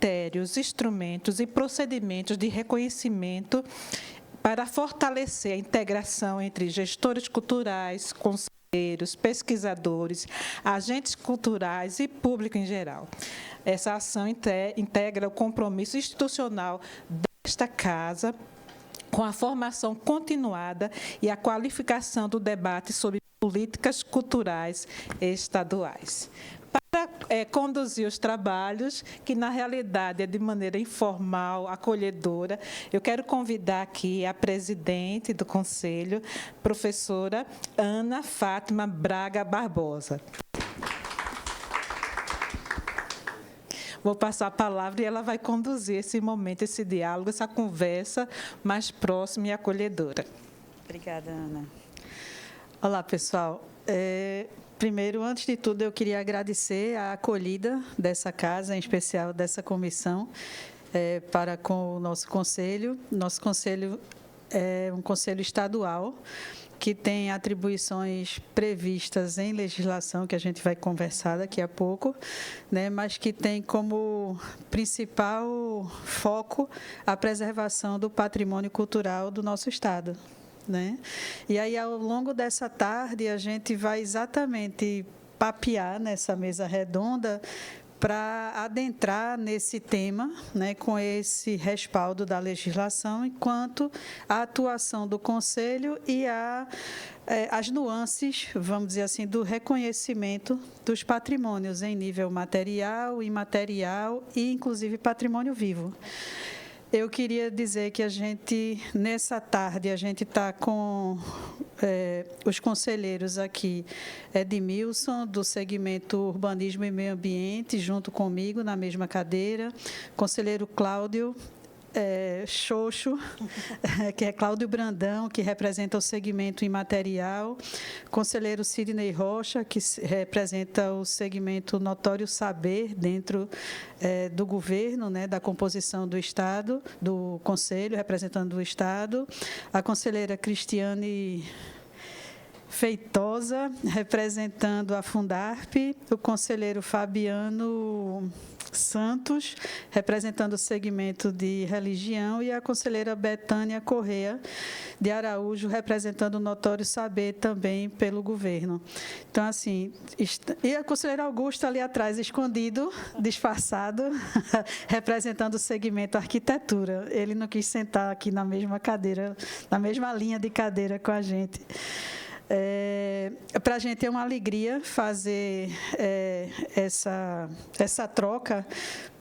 critérios, instrumentos e procedimentos de reconhecimento para fortalecer a integração entre gestores culturais, conselheiros, pesquisadores, agentes culturais e público em geral. Essa ação integra o compromisso institucional desta Casa com a formação continuada e a qualificação do debate sobre políticas culturais estaduais. Para conduzir os trabalhos, que na realidade é de maneira informal, acolhedora, eu quero convidar aqui a presidente do Conselho, professora Ana Fátima Braga Barbosa. Vou passar a palavra e ela vai conduzir esse momento, esse diálogo, essa conversa mais próxima e acolhedora. Obrigada, Ana. Olá, pessoal. Primeiro, antes de tudo, eu queria agradecer a acolhida dessa casa, em especial dessa comissão, para com o nosso conselho. Nosso conselho é um conselho estadual, que tem atribuições previstas em legislação, que a gente vai conversar daqui a pouco, né, mas que tem como principal foco a preservação do patrimônio cultural do nosso Estado. Né? E aí, ao longo dessa tarde, a gente vai exatamente papear nessa mesa redonda para adentrar nesse tema, né, com esse respaldo da legislação, enquanto a atuação do Conselho e as nuances, vamos dizer assim, do reconhecimento dos patrimônios em nível material, imaterial e, inclusive, patrimônio vivo. Eu queria dizer que nessa tarde, a gente está com os conselheiros aqui, Edmilson, do segmento Urbanismo e Meio Ambiente, junto comigo, na mesma cadeira, conselheiro Cláudio Xoxo, que é Cláudio Brandão, que representa o segmento imaterial, conselheiro Sidney Rocha, que representa o segmento Notório Saber dentro do governo, né, da composição do Estado, do Conselho, representando o Estado, a conselheira Cristiane Feitosa, representando a Fundarp, o conselheiro Fabiano Santos, representando o segmento de religião, e a conselheira Betânia Corrêa de Araújo, representando o Notório Saber também pelo governo. Então, assim, e a conselheira Augusta ali atrás, escondido, disfarçado, representando o segmento arquitetura. Ele não quis sentar aqui na mesma cadeira, na mesma linha de cadeira com a gente. Para a gente é uma alegria fazer essa troca,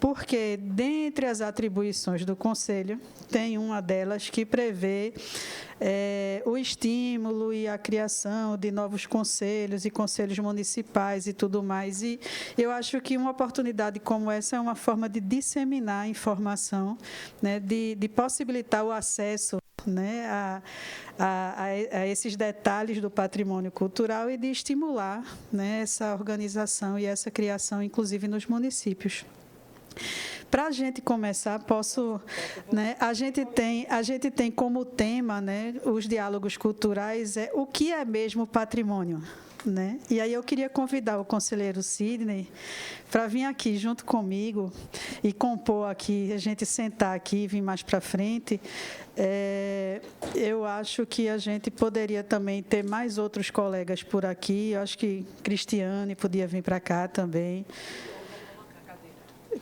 porque, dentre as atribuições do Conselho, tem uma delas que prevê o estímulo e a criação de novos conselhos e conselhos municipais e tudo mais. E eu acho que uma oportunidade como essa é uma forma de disseminar a informação, né, de possibilitar o acesso, né, a esses detalhes do patrimônio cultural e de estimular, né, essa organização e essa criação, inclusive nos municípios. Para a gente começar, né, a gente tem como tema, né, os diálogos culturais, o que é mesmo patrimônio? Né? E aí eu queria convidar o conselheiro Sidney para vir aqui junto comigo e compor aqui, a gente sentar aqui e vir mais para frente. Eu acho que a gente poderia também ter mais outros colegas por aqui. Eu acho que Cristiane podia vir para cá também.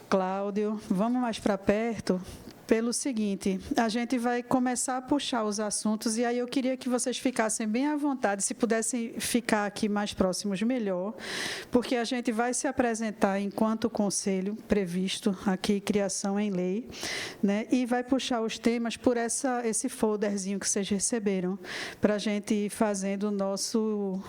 Cláudio, vamos mais para perto. Pelo seguinte, a gente vai começar a puxar os assuntos, e aí eu queria que vocês ficassem bem à vontade, se pudessem ficar aqui mais próximos, melhor, porque a gente vai se apresentar enquanto conselho previsto aqui, criação em lei, né, e vai puxar os temas por esse folderzinho que vocês receberam, para a gente ir fazendo o nosso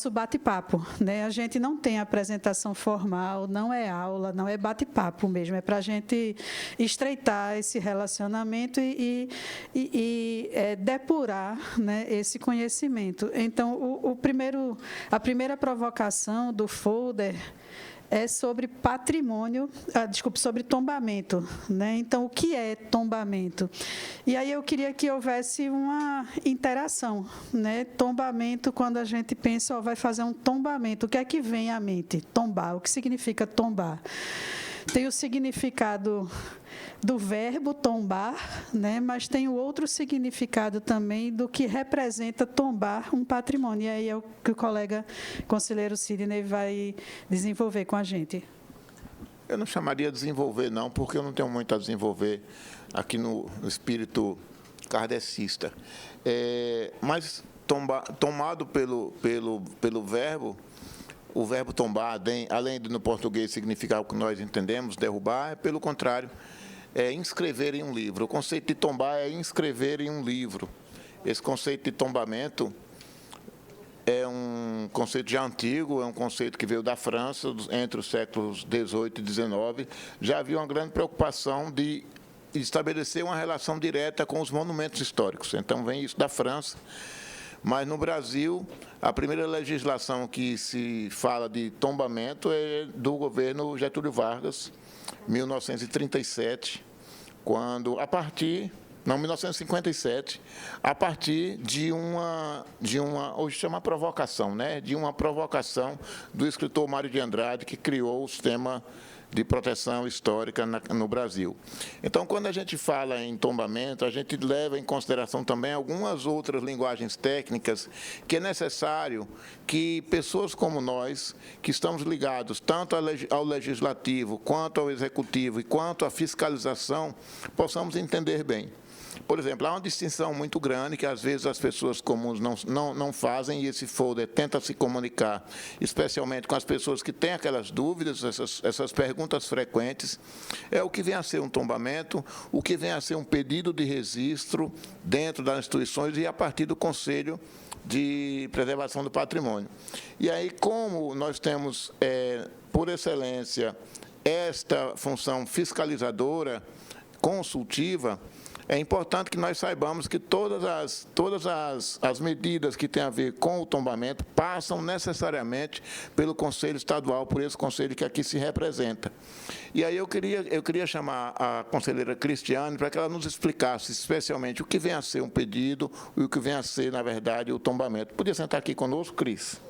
bate-papo, né? A gente não tem apresentação formal, não é aula, não é bate-papo mesmo, é para a gente estreitar esse relacionamento e depurar, né, esse conhecimento. Então, a primeira provocação do folder é sobre patrimônio, sobre tombamento, né? Então, o que é tombamento? E aí eu queria que houvesse uma interação, né? Tombamento, quando a gente pensa, vai fazer um tombamento, o que é que vem à mente? Tombar, o que significa tombar? tem o significado do verbo tombar, né? Mas tem o outro significado também do que representa tombar um patrimônio. E aí é o que o colega conselheiro Sidney vai desenvolver com a gente. Eu não chamaria de desenvolver, não, porque eu não tenho muito a desenvolver aqui no espírito kardecista. Mas tomado pelo verbo, o verbo tombar, além de no português significar o que nós entendemos, derrubar, é pelo contrário, é inscrever em um livro. O conceito de tombar é inscrever em um livro. Esse conceito de tombamento é um conceito já antigo, é um conceito que veio da França, entre os séculos XVIII e XIX. Já havia uma grande preocupação de estabelecer uma relação direta com os monumentos históricos. Então, vem isso da França. Mas, no Brasil, a primeira legislação que se fala de tombamento é do governo Getúlio Vargas, 1937, quando, 1957, a partir de uma hoje chama provocação, né? De uma provocação do escritor Mário de Andrade, que criou o sistema de proteção histórica no Brasil. Então, quando a gente fala em tombamento, a gente leva em consideração também algumas outras linguagens técnicas que é necessário que pessoas como nós, que estamos ligados tanto ao legislativo, quanto ao executivo e quanto à fiscalização, possamos entender bem. Por exemplo, há uma distinção muito grande que, às vezes, as pessoas comuns não fazem, e esse folder tenta se comunicar, especialmente com as pessoas que têm aquelas dúvidas, essas perguntas frequentes, é o que vem a ser um tombamento, o que vem a ser um pedido de registro dentro das instituições e a partir do Conselho de Preservação do Patrimônio. E aí, como nós temos, por excelência, esta função fiscalizadora, consultiva, é importante que nós saibamos que todas as medidas que têm a ver com o tombamento passam necessariamente pelo Conselho Estadual, por esse conselho que aqui se representa. E aí eu queria chamar a conselheira Cristiane para que ela nos explicasse especialmente o que vem a ser um pedido e o que vem a ser, na verdade, o tombamento. Podia sentar aqui conosco, Cris?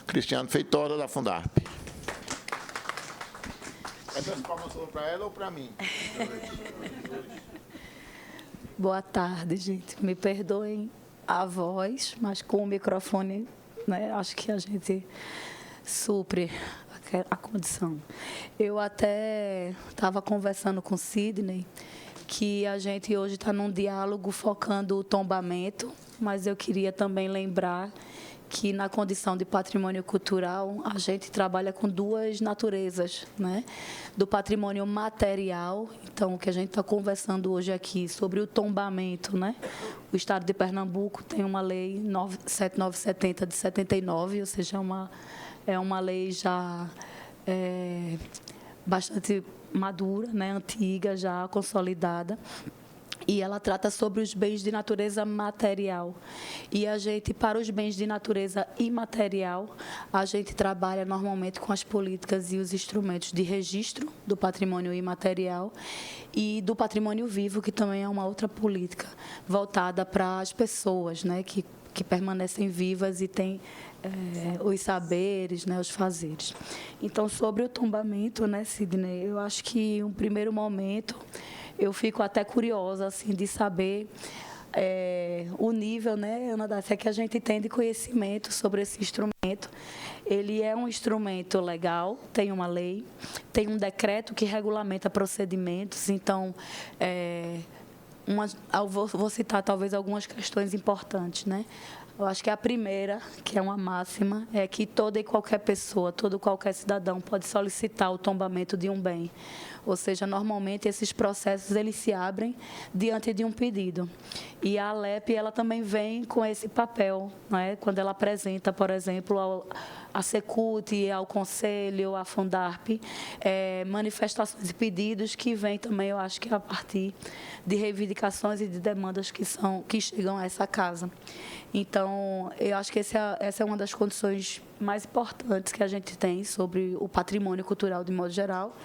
Cristiane Feitosa, da Fundarp. Essas palmas foram para ela ou para mim? Boa tarde, gente. Me perdoem a voz, mas com o microfone, né, acho que a gente supre a condição. Eu até estava conversando com o Sidney, que a gente hoje está num diálogo focando o tombamento, mas eu queria também lembrar que, na condição de patrimônio cultural, a gente trabalha com duas naturezas, né? Do patrimônio material, então, o que a gente está conversando hoje aqui sobre o tombamento, né? O Estado de Pernambuco tem uma lei 7970 de 79, ou seja, é uma lei já bastante madura, né? Antiga, já consolidada. E ela trata sobre os bens de natureza material. E a gente, para os bens de natureza imaterial, a gente trabalha normalmente com as políticas e os instrumentos de registro do patrimônio imaterial e do patrimônio vivo, que também é uma outra política voltada para as pessoas, né, que permanecem vivas e têm os saberes, né, os fazeres. Então, sobre o tombamento, né, Sidney, eu acho que, em um primeiro momento, eu fico até curiosa assim, de saber o nível, né, Ana Dácia, que a gente tem de conhecimento sobre esse instrumento. Ele é um instrumento legal, tem uma lei, tem um decreto que regulamenta procedimentos. Então, vou citar talvez algumas questões importantes, né? Eu acho que a primeira, que é uma máxima, é que toda e qualquer pessoa, todo qualquer cidadão pode solicitar o tombamento de um bem. Ou seja, normalmente esses processos eles se abrem diante de um pedido. E a ALEP ela também vem com esse papel, não é? Quando ela apresenta, por exemplo, a Secult, ao Conselho, à Fundarp, manifestações e pedidos que vêm também, eu acho que a partir de reivindicações e de demandas que chegam a essa casa. Então, eu acho que essa é uma das condições mais importantes que a gente tem sobre o patrimônio cultural de modo geral,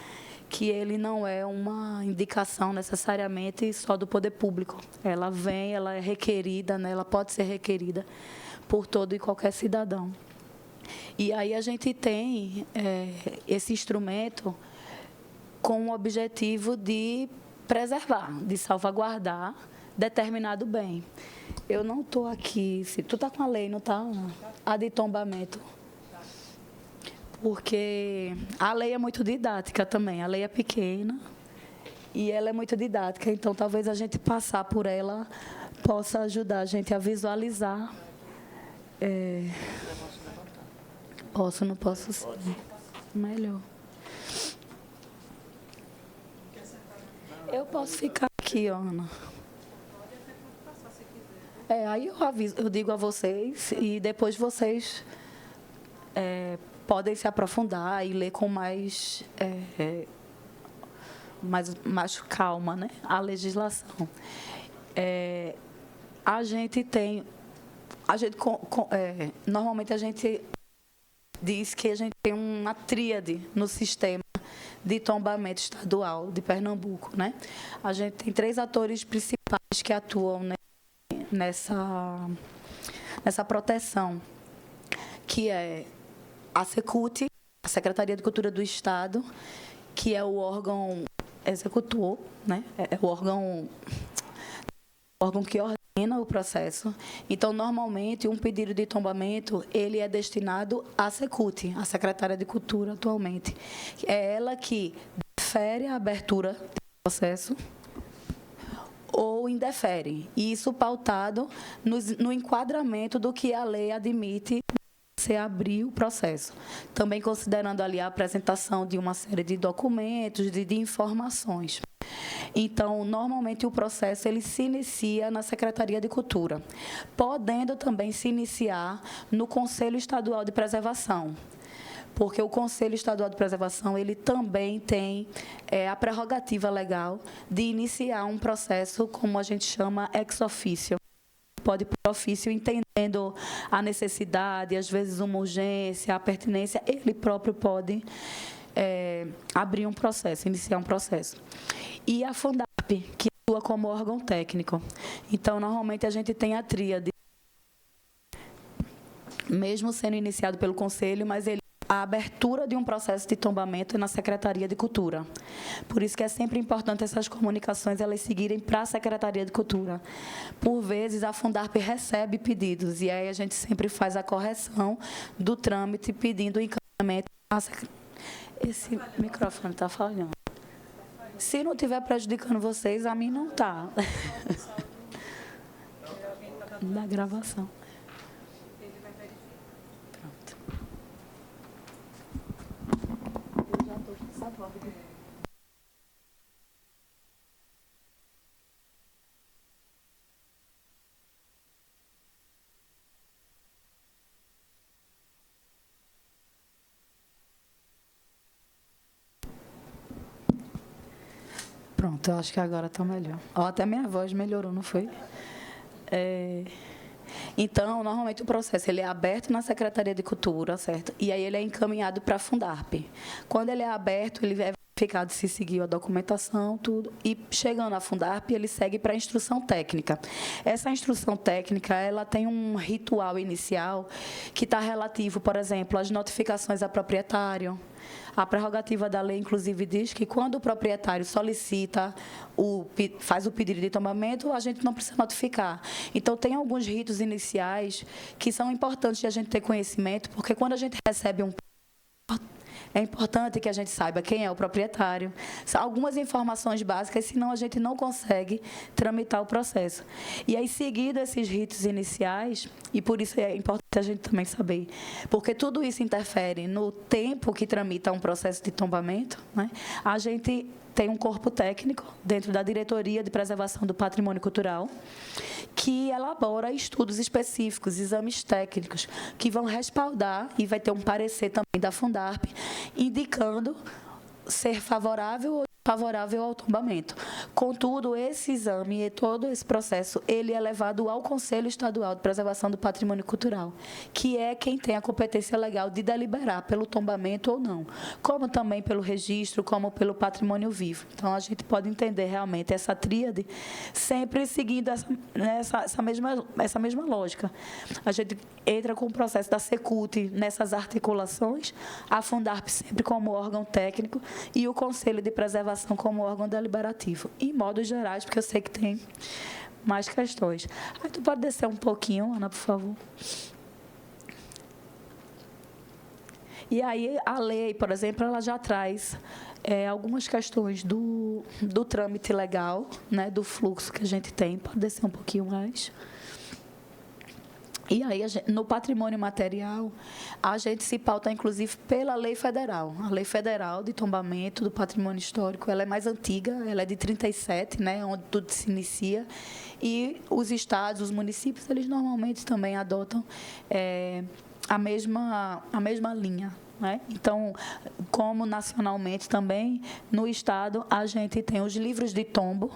que ele não é uma indicação necessariamente só do poder público. Ela é requerida, né? Ela pode ser requerida por todo e qualquer cidadão. E aí a gente tem esse instrumento com o objetivo de preservar, de salvaguardar determinado bem. Eu não estou aqui, se tu está com a lei, não está? A de tombamento. Porque a lei é muito didática também, a lei é pequena e ela é muito didática, então talvez a gente passar por ela possa ajudar a gente a visualizar. Posso, não posso sim. Melhor. Eu posso ficar aqui, Ana. Aí eu aviso, eu digo a vocês e depois vocês podem se aprofundar e ler com mais calma, né, a legislação. A gente tem, normalmente a gente diz que a gente tem uma tríade no sistema de tombamento estadual de Pernambuco, né? A gente tem 3 atores principais que atuam, né, nessa proteção, que é a SECUT, a Secretaria de Cultura do Estado, que é o órgão executor, né? É o órgão que ordena o processo. Então, normalmente, um pedido de tombamento, ele é destinado à SECUT, a Secretária de Cultura atualmente. É ela que defere a abertura do processo ou indefere. E isso pautado no enquadramento do que a lei admite você abrir o processo. Também considerando ali a apresentação de uma série de documentos, de informações. Então, normalmente o processo ele se inicia na Secretaria de Cultura, podendo também se iniciar no Conselho Estadual de Preservação, porque o Conselho Estadual de Preservação ele também tem a prerrogativa legal de iniciar um processo, como a gente chama, ex officio. Pode por ofício, entendendo a necessidade, às vezes uma urgência, a pertinência, ele próprio pode abrir um processo, iniciar um processo. E a FUNDARP, que atua como órgão técnico. Então, normalmente, a gente tem a tríade, mesmo sendo iniciado pelo Conselho, mas a abertura de um processo de tombamento é na Secretaria de Cultura. Por isso que é sempre importante essas comunicações elas seguirem para a Secretaria de Cultura. Por vezes, a FUNDARP recebe pedidos, e aí a gente sempre faz a correção do trâmite pedindo o encaminhamento à Secretaria. Esse microfone está falhando. Se não estiver prejudicando vocês, a mim não está. Da gravação. Pronto. Eu já estou sabendo. Pronto, eu acho que agora está melhor. Até minha voz melhorou, não foi? Então, normalmente o processo ele é aberto na Secretaria de Cultura, certo? E aí ele é encaminhado para a FUNDARP. Quando ele é aberto, ele é verificado se seguiu a documentação, tudo. E chegando à FUNDARP, ele segue para a instrução técnica. Essa instrução técnica, ela tem um ritual inicial que está relativo, por exemplo, às notificações a proprietário. A prerrogativa da lei, inclusive, diz que quando o proprietário solicita, faz o pedido de tombamento, a gente não precisa notificar. Então, tem alguns ritos iniciais que são importantes de a gente ter conhecimento, porque quando a gente recebe é importante que a gente saiba quem é o proprietário. São algumas informações básicas, senão a gente não consegue tramitar o processo. E aí, seguido esses ritos iniciais, e por isso é importante a gente também saber, porque tudo isso interfere no tempo que tramita um processo de tombamento, né? A gente tem um corpo técnico dentro da Diretoria de Preservação do Patrimônio Cultural que elabora estudos específicos, exames técnicos, que vão respaldar, e vai ter um parecer também da FUNDARP, indicando ser favorável ou desfavorável ao tombamento. Contudo, esse exame e todo esse processo, ele é levado ao Conselho Estadual de Preservação do Patrimônio Cultural, que é quem tem a competência legal de deliberar pelo tombamento ou não, como também pelo registro, como pelo patrimônio vivo. Então, a gente pode entender realmente essa tríade sempre seguindo essa mesma lógica. A gente entra com o processo da Secult nessas articulações, a Fundarp sempre como órgão técnico e o Conselho de Preservação como órgão deliberativo. Em modos gerais, porque eu sei que tem mais questões. Aí tu pode descer um pouquinho, Ana, por favor. E aí a lei, por exemplo, ela já traz algumas questões do trâmite legal, né, do fluxo que a gente tem. Pode descer um pouquinho mais. E aí, no patrimônio material, a gente se pauta, inclusive, pela lei federal. A lei federal de tombamento do patrimônio histórico, ela é mais antiga, ela é de 37, né, onde tudo se inicia. E os estados, os municípios, eles normalmente também adotam a mesma linha. Né? Então, como nacionalmente também, no Estado, a gente tem os livros de tombo,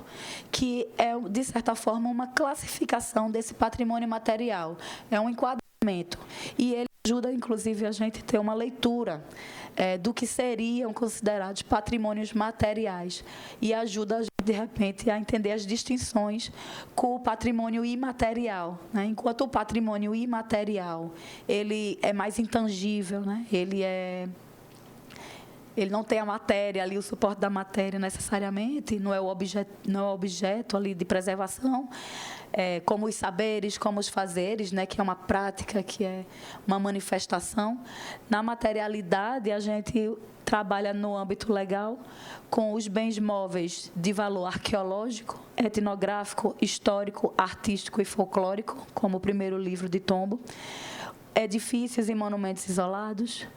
que é, de certa forma, uma classificação desse patrimônio material. É um enquadramento. E ele ajuda, inclusive, a gente a ter uma leitura do que seriam considerados patrimônios materiais. E ajuda a gente, de repente, a entender as distinções com o patrimônio imaterial. Né? Enquanto o patrimônio imaterial ele é mais intangível, né? Ele não tem a matéria ali, o suporte da matéria necessariamente, não é o objeto ali de preservação, como os saberes, como os fazeres, né, que é uma prática, que é uma manifestação. Na materialidade, a gente trabalha no âmbito legal com os bens móveis de valor arqueológico, etnográfico, histórico, artístico e folclórico, como o primeiro livro de tombo, edifícios e monumentos isolados,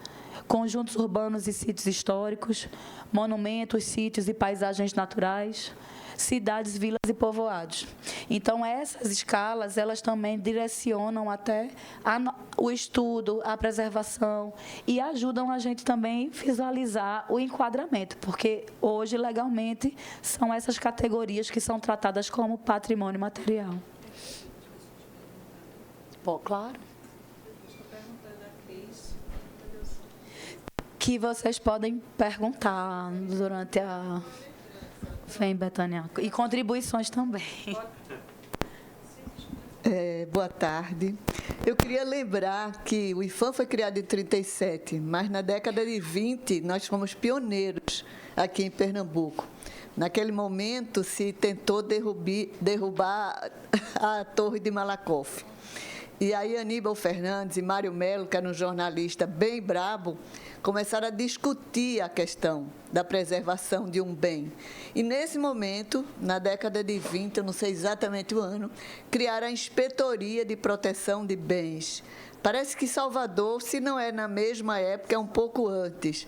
conjuntos urbanos e sítios históricos, monumentos, sítios e paisagens naturais, cidades, vilas e povoados. Então, essas escalas, elas também direcionam até o estudo, a preservação e ajudam a gente também a visualizar o enquadramento, porque hoje, legalmente, são essas categorias que são tratadas como patrimônio material. Bom, claro. Que vocês podem perguntar durante a... Vem, Betânia. E contribuições também. Boa tarde. Eu queria lembrar que o IPHAN foi criado em 37, mas na década de 20 nós fomos pioneiros aqui em Pernambuco. Naquele momento se tentou derrubar a Torre de Malakoff. E aí Aníbal Fernandes e Mário Melo, que era um jornalista bem brabo, começaram a discutir a questão da preservação de um bem. E, nesse momento, na década de 20, eu não sei exatamente o ano, criaram a Inspetoria de Proteção de Bens. Parece que Salvador, se não é na mesma época, é um pouco antes.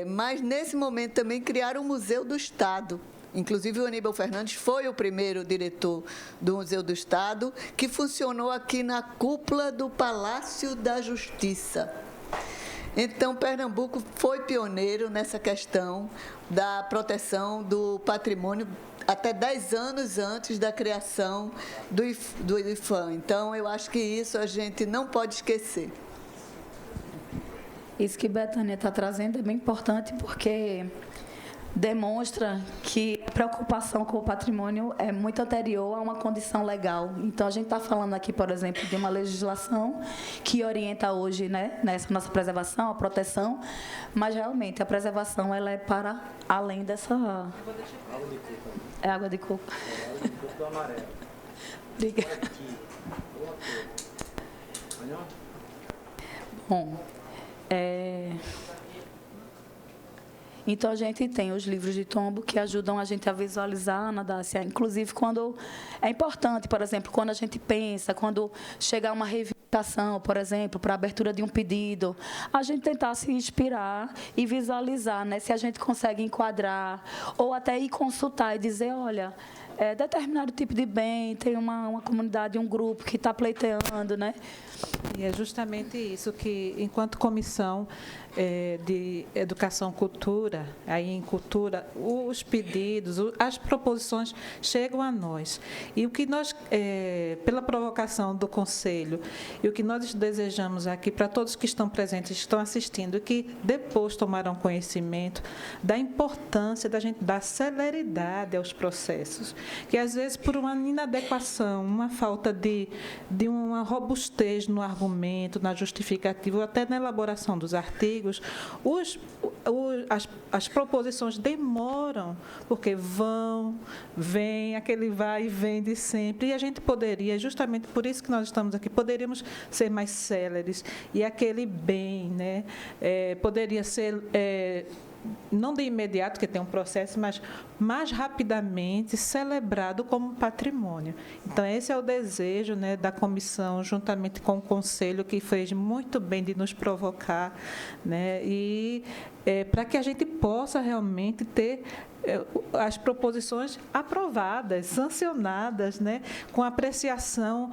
Mas, nesse momento, também criaram o Museu do Estado. Inclusive, o Aníbal Fernandes foi o primeiro diretor do Museu do Estado, que funcionou aqui na cúpula do Palácio da Justiça. Então, Pernambuco foi pioneiro nessa questão da proteção do patrimônio até 10 anos antes da criação do IPHAN. Então, eu acho que isso a gente não pode esquecer. Isso que Betânia está trazendo é bem importante, porque demonstra que a preocupação com o patrimônio é muito anterior a uma condição legal. Então, a gente está falando aqui, por exemplo, de uma legislação que orienta hoje, né, nessa nossa preservação, a proteção, mas, realmente, a preservação ela é para além dessa... Água de coco. É água de coco. É água de coco do amarelo. Obrigada. Bom, então, a gente tem os livros de tombo que ajudam a gente a visualizar, Ana Dácia, inclusive quando é importante, por exemplo, quando a gente pensa, quando chegar uma reivindicação, por exemplo, para a abertura de um pedido, a gente tentar se inspirar e visualizar, né, se a gente consegue enquadrar, ou até ir consultar e dizer, olha, determinado tipo de bem, tem uma comunidade, um grupo que está pleiteando, né? E é justamente isso que, enquanto comissão de Educação e Cultura, aí em Cultura, os pedidos, as proposições chegam a nós. E o que nós, pela provocação do Conselho, e o que nós desejamos aqui para todos que estão presentes, estão assistindo, e que depois tomarão conhecimento da importância da gente dar celeridade aos processos, que às vezes por uma inadequação, uma falta de uma robustez no argumento, na justificativa, ou até na elaboração dos artigos, as proposições demoram, porque vem, aquele vai e vem de sempre, e a gente poderia, justamente por isso que nós estamos aqui, poderíamos ser mais céleres, e aquele bem, né, poderia ser... não de imediato, porque tem um processo, mas mais rapidamente celebrado como patrimônio. Então, esse é o desejo, né, da comissão, juntamente com o Conselho, que fez muito bem de nos provocar, né, e para que a gente possa realmente ter as proposições aprovadas, sancionadas, né, com apreciação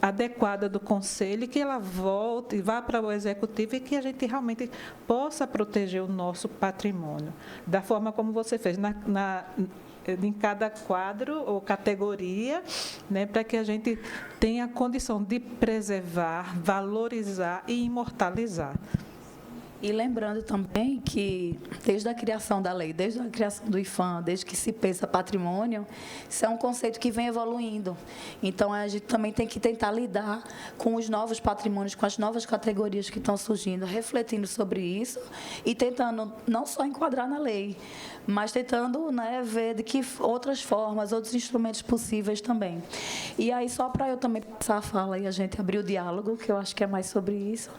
adequada do Conselho, e que ela volte e vá para o Executivo e que a gente realmente possa proteger o nosso patrimônio, da forma como você fez, em cada quadro ou categoria, né, para que a gente tenha a condição de preservar, valorizar e imortalizar. E lembrando também que, desde a criação da lei, desde a criação do IFAM, desde que se pensa patrimônio, isso é um conceito que vem evoluindo. Então, a gente também tem que tentar lidar com os novos patrimônios, com as novas categorias que estão surgindo, refletindo sobre isso e tentando não só enquadrar na lei, mas tentando, né, ver de que outras formas, outros instrumentos possíveis também. E aí, só para eu também passar a fala e a gente abrir o diálogo, que eu acho que é mais sobre isso,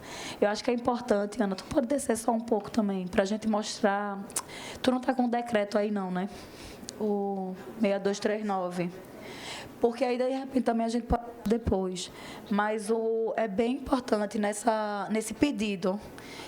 eu acho que é importante, Ana, tu pode descer só um pouco também, para a gente mostrar... Tu não está com o decreto aí, não, né? O 6239. Porque aí, de repente, também a gente pode depois. Mas é bem importante nesse pedido,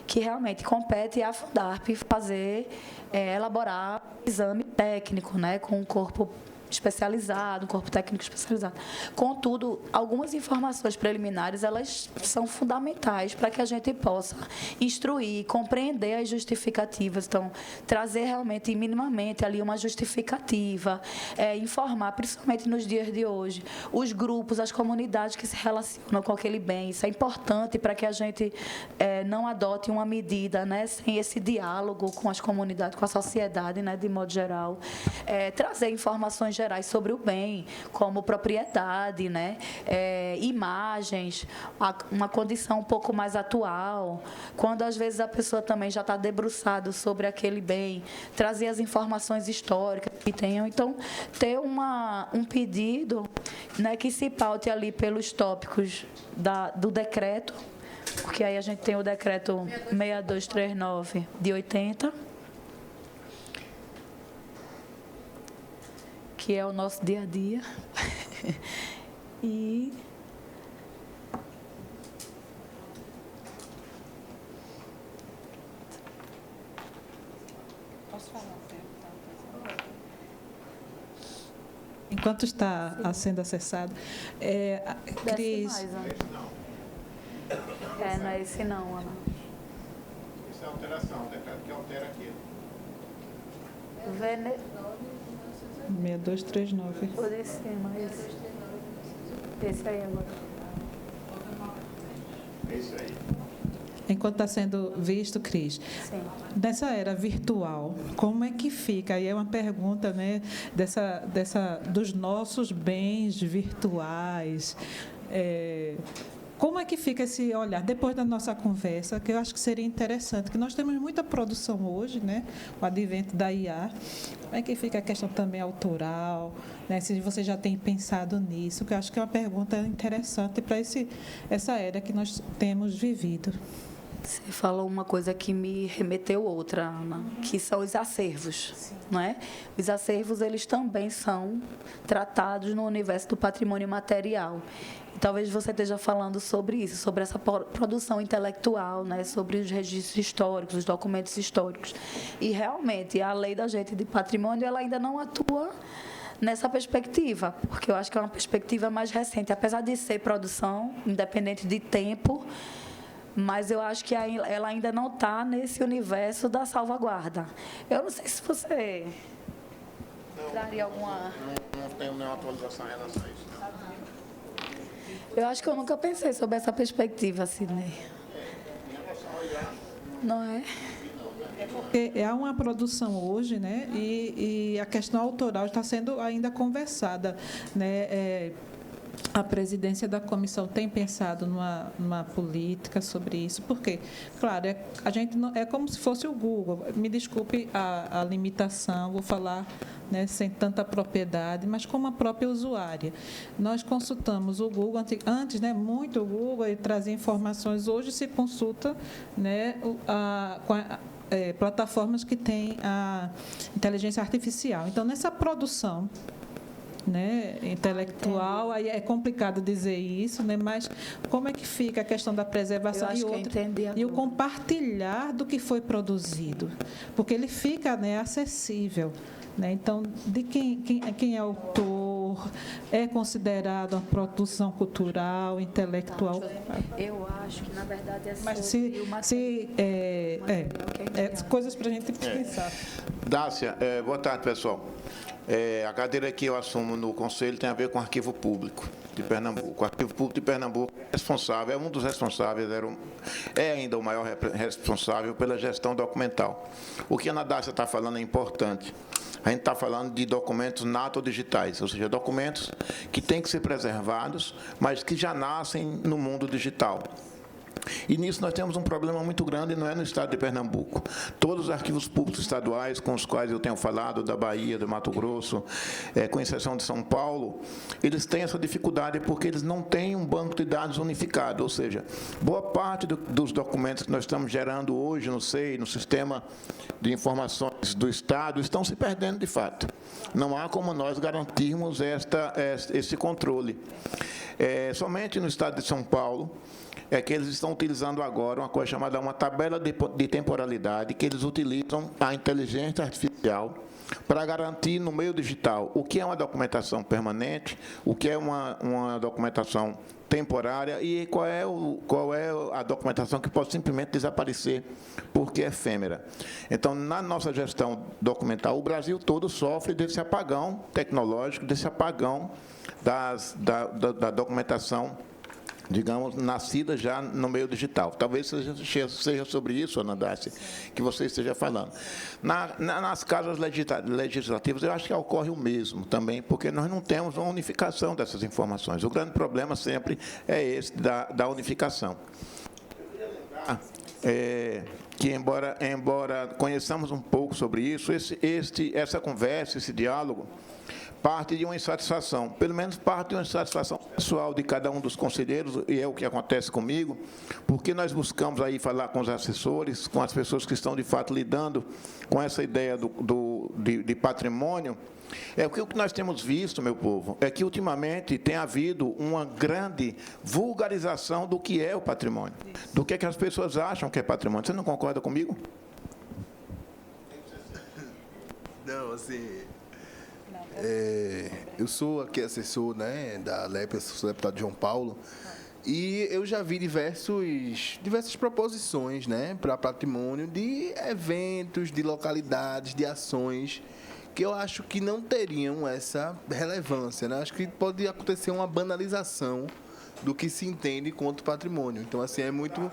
que realmente compete à Fundarp fazer, elaborar exame técnico, né, com um corpo especializado, um corpo técnico especializado. Contudo, algumas informações preliminares, elas são fundamentais para que a gente possa instruir, compreender as justificativas, então, trazer realmente, minimamente, ali uma justificativa, informar, principalmente nos dias de hoje, os grupos, as comunidades que se relacionam com aquele bem. Isso é importante para que a gente não adote uma medida, né, sem esse diálogo com as comunidades, com a sociedade, né, de modo geral. Trazer informações gerais sobre o bem, como propriedade, né, imagens, uma condição um pouco mais atual, quando às vezes a pessoa também já está debruçada sobre aquele bem, trazer as informações históricas que tenham. Então, ter um pedido, né, que se paute ali pelos tópicos do decreto, porque aí a gente tem o decreto 6239 de 80, que é o nosso dia a dia. E posso falar? Enquanto está sendo acessado, Cris. Não é esse não, Ana. Isso é alteração, o decreto que altera aquilo. 6239. O de cima, esse aí agora. Isso aí. Enquanto está sendo visto, Cris, Sim. nessa era virtual, como é que fica? Aí é uma pergunta, né, dos nossos bens virtuais. Como é que fica esse olhar, depois da nossa conversa, que eu acho que seria interessante, que nós temos muita produção hoje, né, com o advento da IA, como é que fica a questão também autoral, né, se você já tem pensado nisso, que eu acho que é uma pergunta interessante para essa era que nós temos vivido. Você falou uma coisa que me remeteu outra, Ana, que são os acervos, não é? Os acervos, eles também são tratados no universo do patrimônio material. E talvez você esteja falando sobre isso, sobre essa produção intelectual, né, sobre os registros históricos, os documentos históricos. E, realmente, a lei da gente de patrimônio, ela ainda não atua nessa perspectiva, porque eu acho que é uma perspectiva mais recente, apesar de ser produção, independente de tempo, mas eu acho que ela ainda não está nesse universo da salvaguarda. Eu não sei se você traria alguma... Não tenho nenhuma atualização em relação a isso. Eu acho que eu nunca pensei sobre essa perspectiva, Sidney. Não é? Porque é uma produção hoje, né? E a questão autoral está sendo ainda conversada, né? A presidência da comissão tem pensado numa política sobre isso, porque, claro, a gente não, é como se fosse o Google. Me desculpe a limitação, vou falar, né, sem tanta propriedade, mas como a própria usuária. Nós consultamos o Google, antes, né, muito o Google, ele trazia informações, hoje se consulta, né, plataformas que têm a inteligência artificial. Então, nessa produção, né, intelectual, aí é complicado dizer isso, né, mas como é que fica a questão da preservação e o compartilhar do que foi produzido, porque ele fica, né, acessível, né, então de quem é autor, é considerado uma produção cultural, intelectual. Eu acho que na verdade é mas coisas para a gente pensar. Dácia, boa tarde, pessoal. A cadeira que eu assumo no Conselho tem a ver com o Arquivo Público de Pernambuco. O Arquivo Público de Pernambuco é um dos responsáveis, é ainda o maior responsável pela gestão documental. O que a Ana Dácia está falando é importante. A gente está falando de documentos nato-digitais, ou seja, documentos que têm que ser preservados, mas que já nascem no mundo digital. E nisso nós temos um problema muito grande, não é no estado de Pernambuco. Todos os arquivos públicos estaduais com os quais eu tenho falado, da Bahia, do Mato Grosso, com exceção de São Paulo, eles têm essa dificuldade porque eles não têm um banco de dados unificado, ou seja, boa parte dos documentos que nós estamos gerando hoje no SEI, no Sistema de Informações do Estado, estão se perdendo de fato. Não há como nós garantirmos esse controle. Somente no estado de São Paulo, é que eles estão utilizando agora uma coisa chamada uma tabela de temporalidade, que eles utilizam a inteligência artificial para garantir no meio digital o que é uma documentação permanente, o que é uma documentação temporária e qual é a documentação que pode simplesmente desaparecer porque é efêmera. Então, na nossa gestão documental, o Brasil todo sofre desse apagão tecnológico, desse apagão da documentação, digamos, nascida já no meio digital. Talvez seja sobre isso, Ana Dácia, que você esteja falando. Nas casas legislativas, eu acho que ocorre o mesmo também, porque nós não temos uma unificação dessas informações. O grande problema sempre é esse da unificação. Que, embora conheçamos um pouco sobre isso, essa conversa, esse diálogo, parte de uma insatisfação, pelo menos parte de uma insatisfação pessoal de cada um dos conselheiros, e é o que acontece comigo, porque nós buscamos aí falar com os assessores, com as pessoas que estão, de fato, lidando com essa ideia de patrimônio. O que nós temos visto, meu povo, é que, ultimamente, tem havido uma grande vulgarização do que é o patrimônio, do que as pessoas acham que é patrimônio. Você não concorda comigo? Não, assim... eu sou aqui assessor, né, da LEP, sou deputado João Paulo, e eu já vi diversas proposições, né, para patrimônio de eventos, de localidades, de ações que eu acho que não teriam essa relevância, né? Acho que pode acontecer uma banalização do que se entende quanto patrimônio. Então, assim, é muito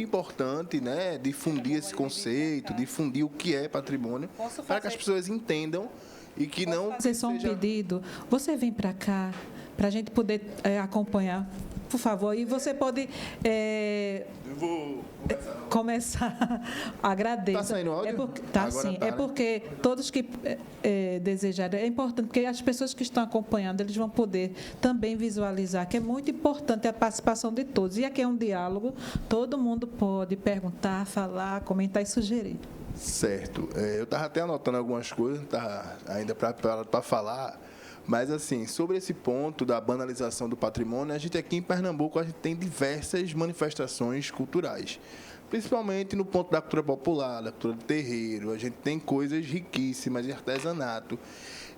importante, né, difundir esse conceito, difundir o que é patrimônio, para que as pessoas entendam e que não fazer só um pedido. Você vem para cá para a gente poder acompanhar, por favor. E você pode começar. Agradeço. Está saindo áudio? Tá, sim. Tá, porque todos que desejarem, é importante, porque as pessoas que estão acompanhando, eles vão poder também visualizar, que é muito importante a participação de todos. E aqui é um diálogo, todo mundo pode perguntar, falar, comentar e sugerir. Certo. Eu estava até anotando algumas coisas, não estava ainda preparado para falar, mas, assim, sobre esse ponto da banalização do patrimônio, a gente aqui em Pernambuco a gente tem diversas manifestações culturais. principalmente no ponto da cultura popular, da cultura do terreiro. A gente tem coisas riquíssimas de artesanato.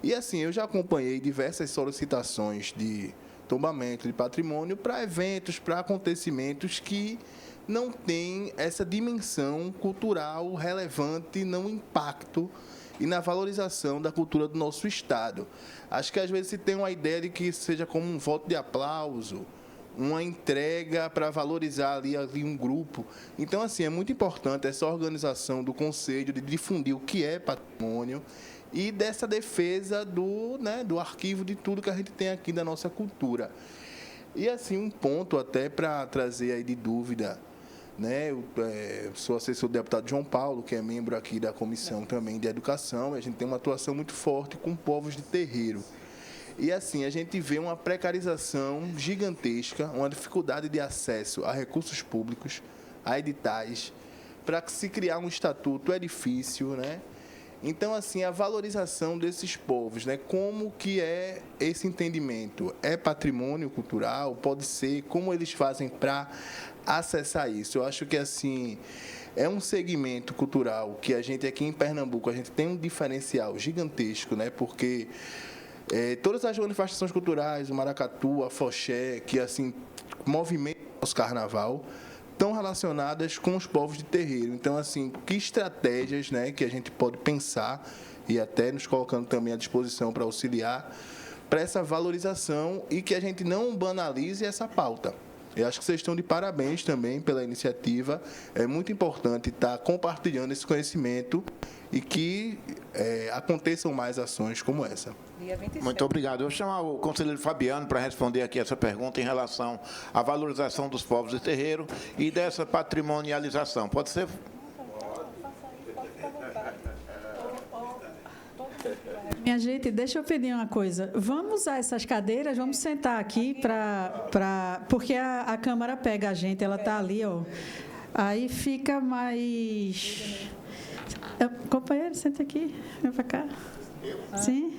E assim, eu já acompanhei diversas solicitações de tombamento de patrimônio para eventos, para acontecimentos que não têm essa dimensão cultural relevante no impacto e na valorização da cultura do nosso Estado. Acho que às vezes se tem uma ideia de que seja como um voto de aplauso, uma entrega para valorizar ali um grupo. Então, assim, é muito importante essa organização do Conselho de difundir o que é patrimônio e dessa defesa do arquivo de tudo que a gente tem aqui da nossa cultura. E, assim, um ponto até para trazer aí de dúvida, né? Eu sou assessor do deputado João Paulo, que é membro aqui da Comissão também de Educação, e a gente tem uma atuação muito forte com povos de terreiro. E, assim, a gente vê uma precarização gigantesca, uma dificuldade de acesso a recursos públicos, a editais, para que se criar um estatuto é difícil, né? Então, assim, a valorização desses povos, né? Como que é esse entendimento? É patrimônio cultural? Pode ser? Como eles fazem para acessar isso? Eu acho que, assim, é um segmento cultural que a gente aqui em Pernambuco, a gente tem um diferencial gigantesco, né? Porque todas as manifestações culturais, o maracatu, a foché, que, assim, movimentam o carnaval, estão relacionadas com os povos de terreiro. Então, assim, que estratégias, né, que a gente pode pensar e até nos colocando também à disposição para auxiliar para essa valorização e que a gente não banalize essa pauta. Eu acho que vocês estão de parabéns também pela iniciativa. É muito importante estar compartilhando esse conhecimento e que aconteçam mais ações como essa. Muito obrigado. Eu vou chamar o conselheiro Fabiano para responder aqui essa pergunta em relação à valorização dos povos de terreiro e dessa patrimonialização. Pode ser? Minha gente, deixa eu pedir uma coisa. Vamos usar essas cadeiras, vamos sentar aqui porque a câmera pega a gente, ela está ali, ó. Aí fica mais... Companheiro, senta aqui, vem para cá. Sim?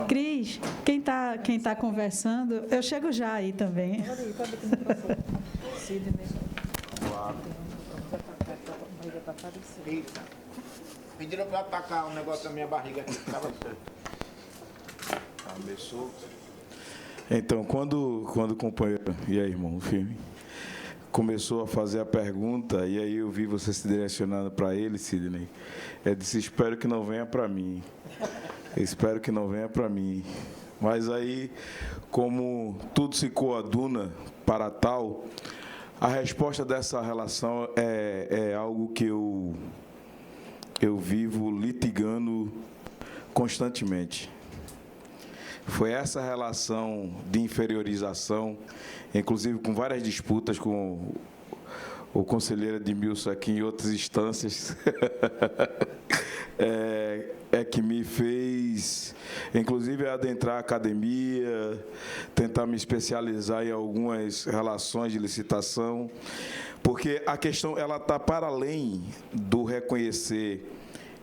Cris, quem tá conversando, eu chego já aí também. Pediram para atacar um negócio da minha barriga aqui, estava solto. Então, quando o companheiro, e aí, irmão, firme, começou a fazer a pergunta, e aí eu vi você se direcionando para ele, Sidney, eu disse, espero que não venha para mim. Espero que não venha para mim. Mas aí, como tudo se coaduna para tal, a resposta dessa relação é algo que eu vivo litigando constantemente. Foi essa relação de inferiorização, inclusive com várias disputas com o conselheiro Edmilson aqui em outras instâncias, que me fez, inclusive, adentrar a academia, tentar me especializar em algumas relações de licitação, porque a questão ela está para além do reconhecer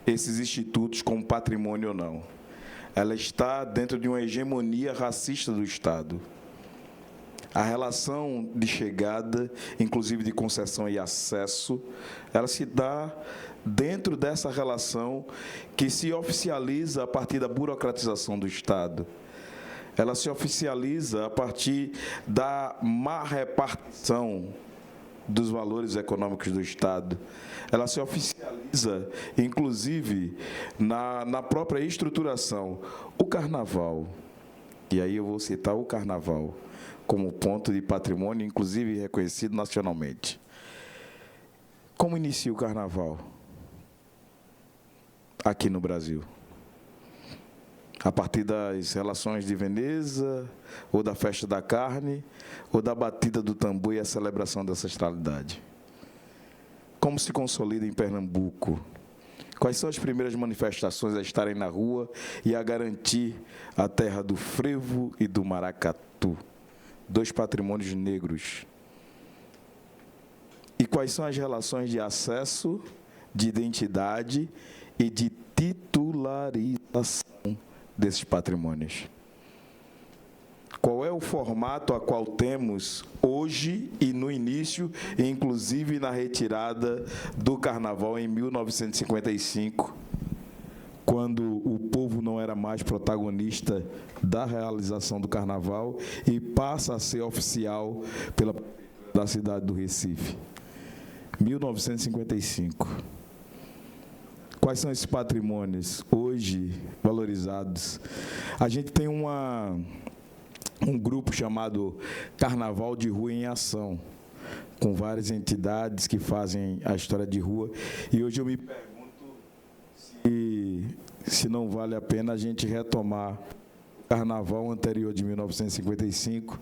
esses institutos como patrimônio ou não. Ela está dentro de uma hegemonia racista do Estado. A relação de chegada, inclusive de concessão e acesso, ela se dá dentro dessa relação que se oficializa a partir da burocratização do Estado. Ela se oficializa a partir da má repartição dos valores econômicos do Estado. Ela se oficializa, inclusive, na própria estruturação. O Carnaval, e aí eu vou citar o Carnaval, como ponto de patrimônio, inclusive reconhecido nacionalmente. Como inicia o Carnaval aqui no Brasil? A partir das relações de Veneza, ou da festa da carne, ou da batida do tambor e a celebração da ancestralidade? Como se consolida em Pernambuco? Quais são as primeiras manifestações a estarem na rua e a garantir a terra do frevo e do maracatu? Dois patrimônios negros. E quais são as relações de acesso, de identidade e de titularização desses patrimônios? qual é o formato a qual temos hoje e no início, e inclusive na retirada do Carnaval em 1955, quando o povo não era mais protagonista da realização do Carnaval e passa a ser oficial da cidade do Recife. 1955. Quais são esses patrimônios hoje valorizados? A gente tem um grupo chamado Carnaval de Rua em Ação, com várias entidades que fazem a história de rua. E hoje eu me pergunto se não vale a pena a gente retomar o Carnaval anterior de 1955,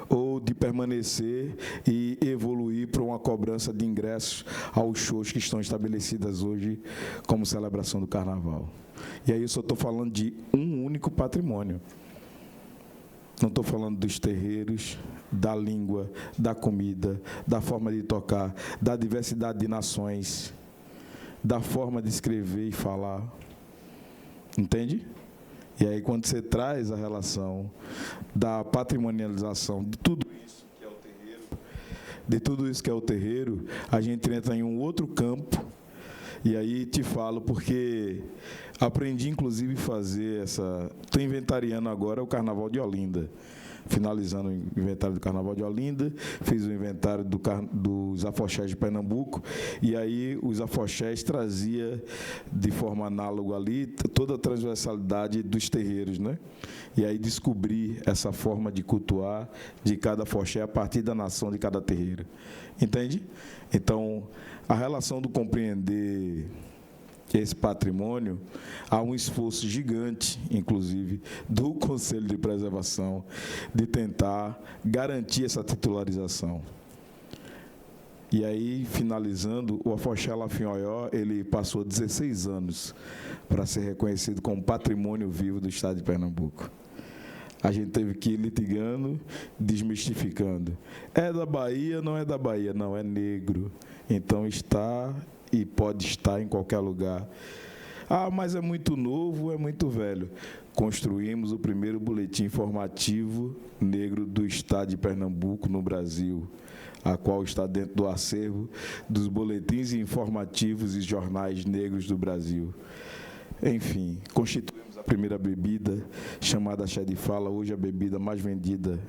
ou de permanecer e evoluir para uma cobrança de ingressos aos shows que estão estabelecidas hoje como celebração do Carnaval. E aí eu só estou falando de um único patrimônio. Não estou falando dos terreiros, da língua, da comida, da forma de tocar, da diversidade de nações, da forma de escrever e falar. Entende? E aí, quando você traz a relação da patrimonialização de tudo isso que é o terreiro, a gente entra em um outro campo. E aí te falo porque aprendi, inclusive, fazer estou inventariando agora o Carnaval de Olinda. Finalizando o inventário do Carnaval de Olinda, fiz o inventário dos afoxés de Pernambuco, e aí os afoxés trazia de forma análoga ali toda a transversalidade dos terreiros, né? E aí descobri essa forma de cultuar de cada afoxé a partir da nação de cada terreiro. Entende? Então, a relação do compreender esse patrimônio, há um esforço gigante, inclusive, do Conselho de Preservação, de tentar garantir essa titularização. E aí, finalizando, o afoxé Lafinhóió, ele passou 16 anos para ser reconhecido como patrimônio vivo do Estado de Pernambuco. A gente teve que ir litigando, desmistificando. É da Bahia, não é da Bahia, não, é negro. Então está e pode estar em qualquer lugar. Ah, mas é muito novo, é muito velho. Construímos o primeiro boletim informativo negro do Estado de Pernambuco no Brasil, a qual está dentro do acervo dos boletins informativos e jornais negros do Brasil. Enfim, constituímos a primeira bebida, chamada Chá de Fala, hoje a bebida mais vendida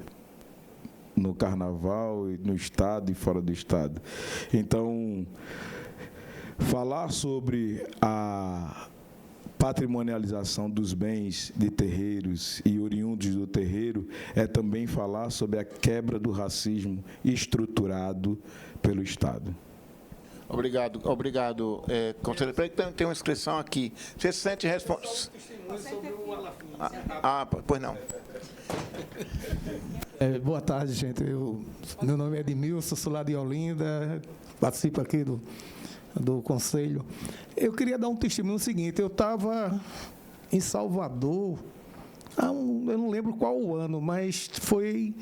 no Carnaval, no Estado e fora do Estado. Então, falar sobre a patrimonialização dos bens de terreiros e oriundos do terreiro é também falar sobre a quebra do racismo estruturado pelo Estado. Obrigado. Conselheiro, tem uma inscrição aqui. Você se sente responsável? Pois não. Boa tarde, gente. Meu nome é Edmilson, sou lá de Olinda, participo aqui do Conselho. Eu queria dar um testemunho seguinte. Eu estava em Salvador, eu não lembro qual o ano, mas foi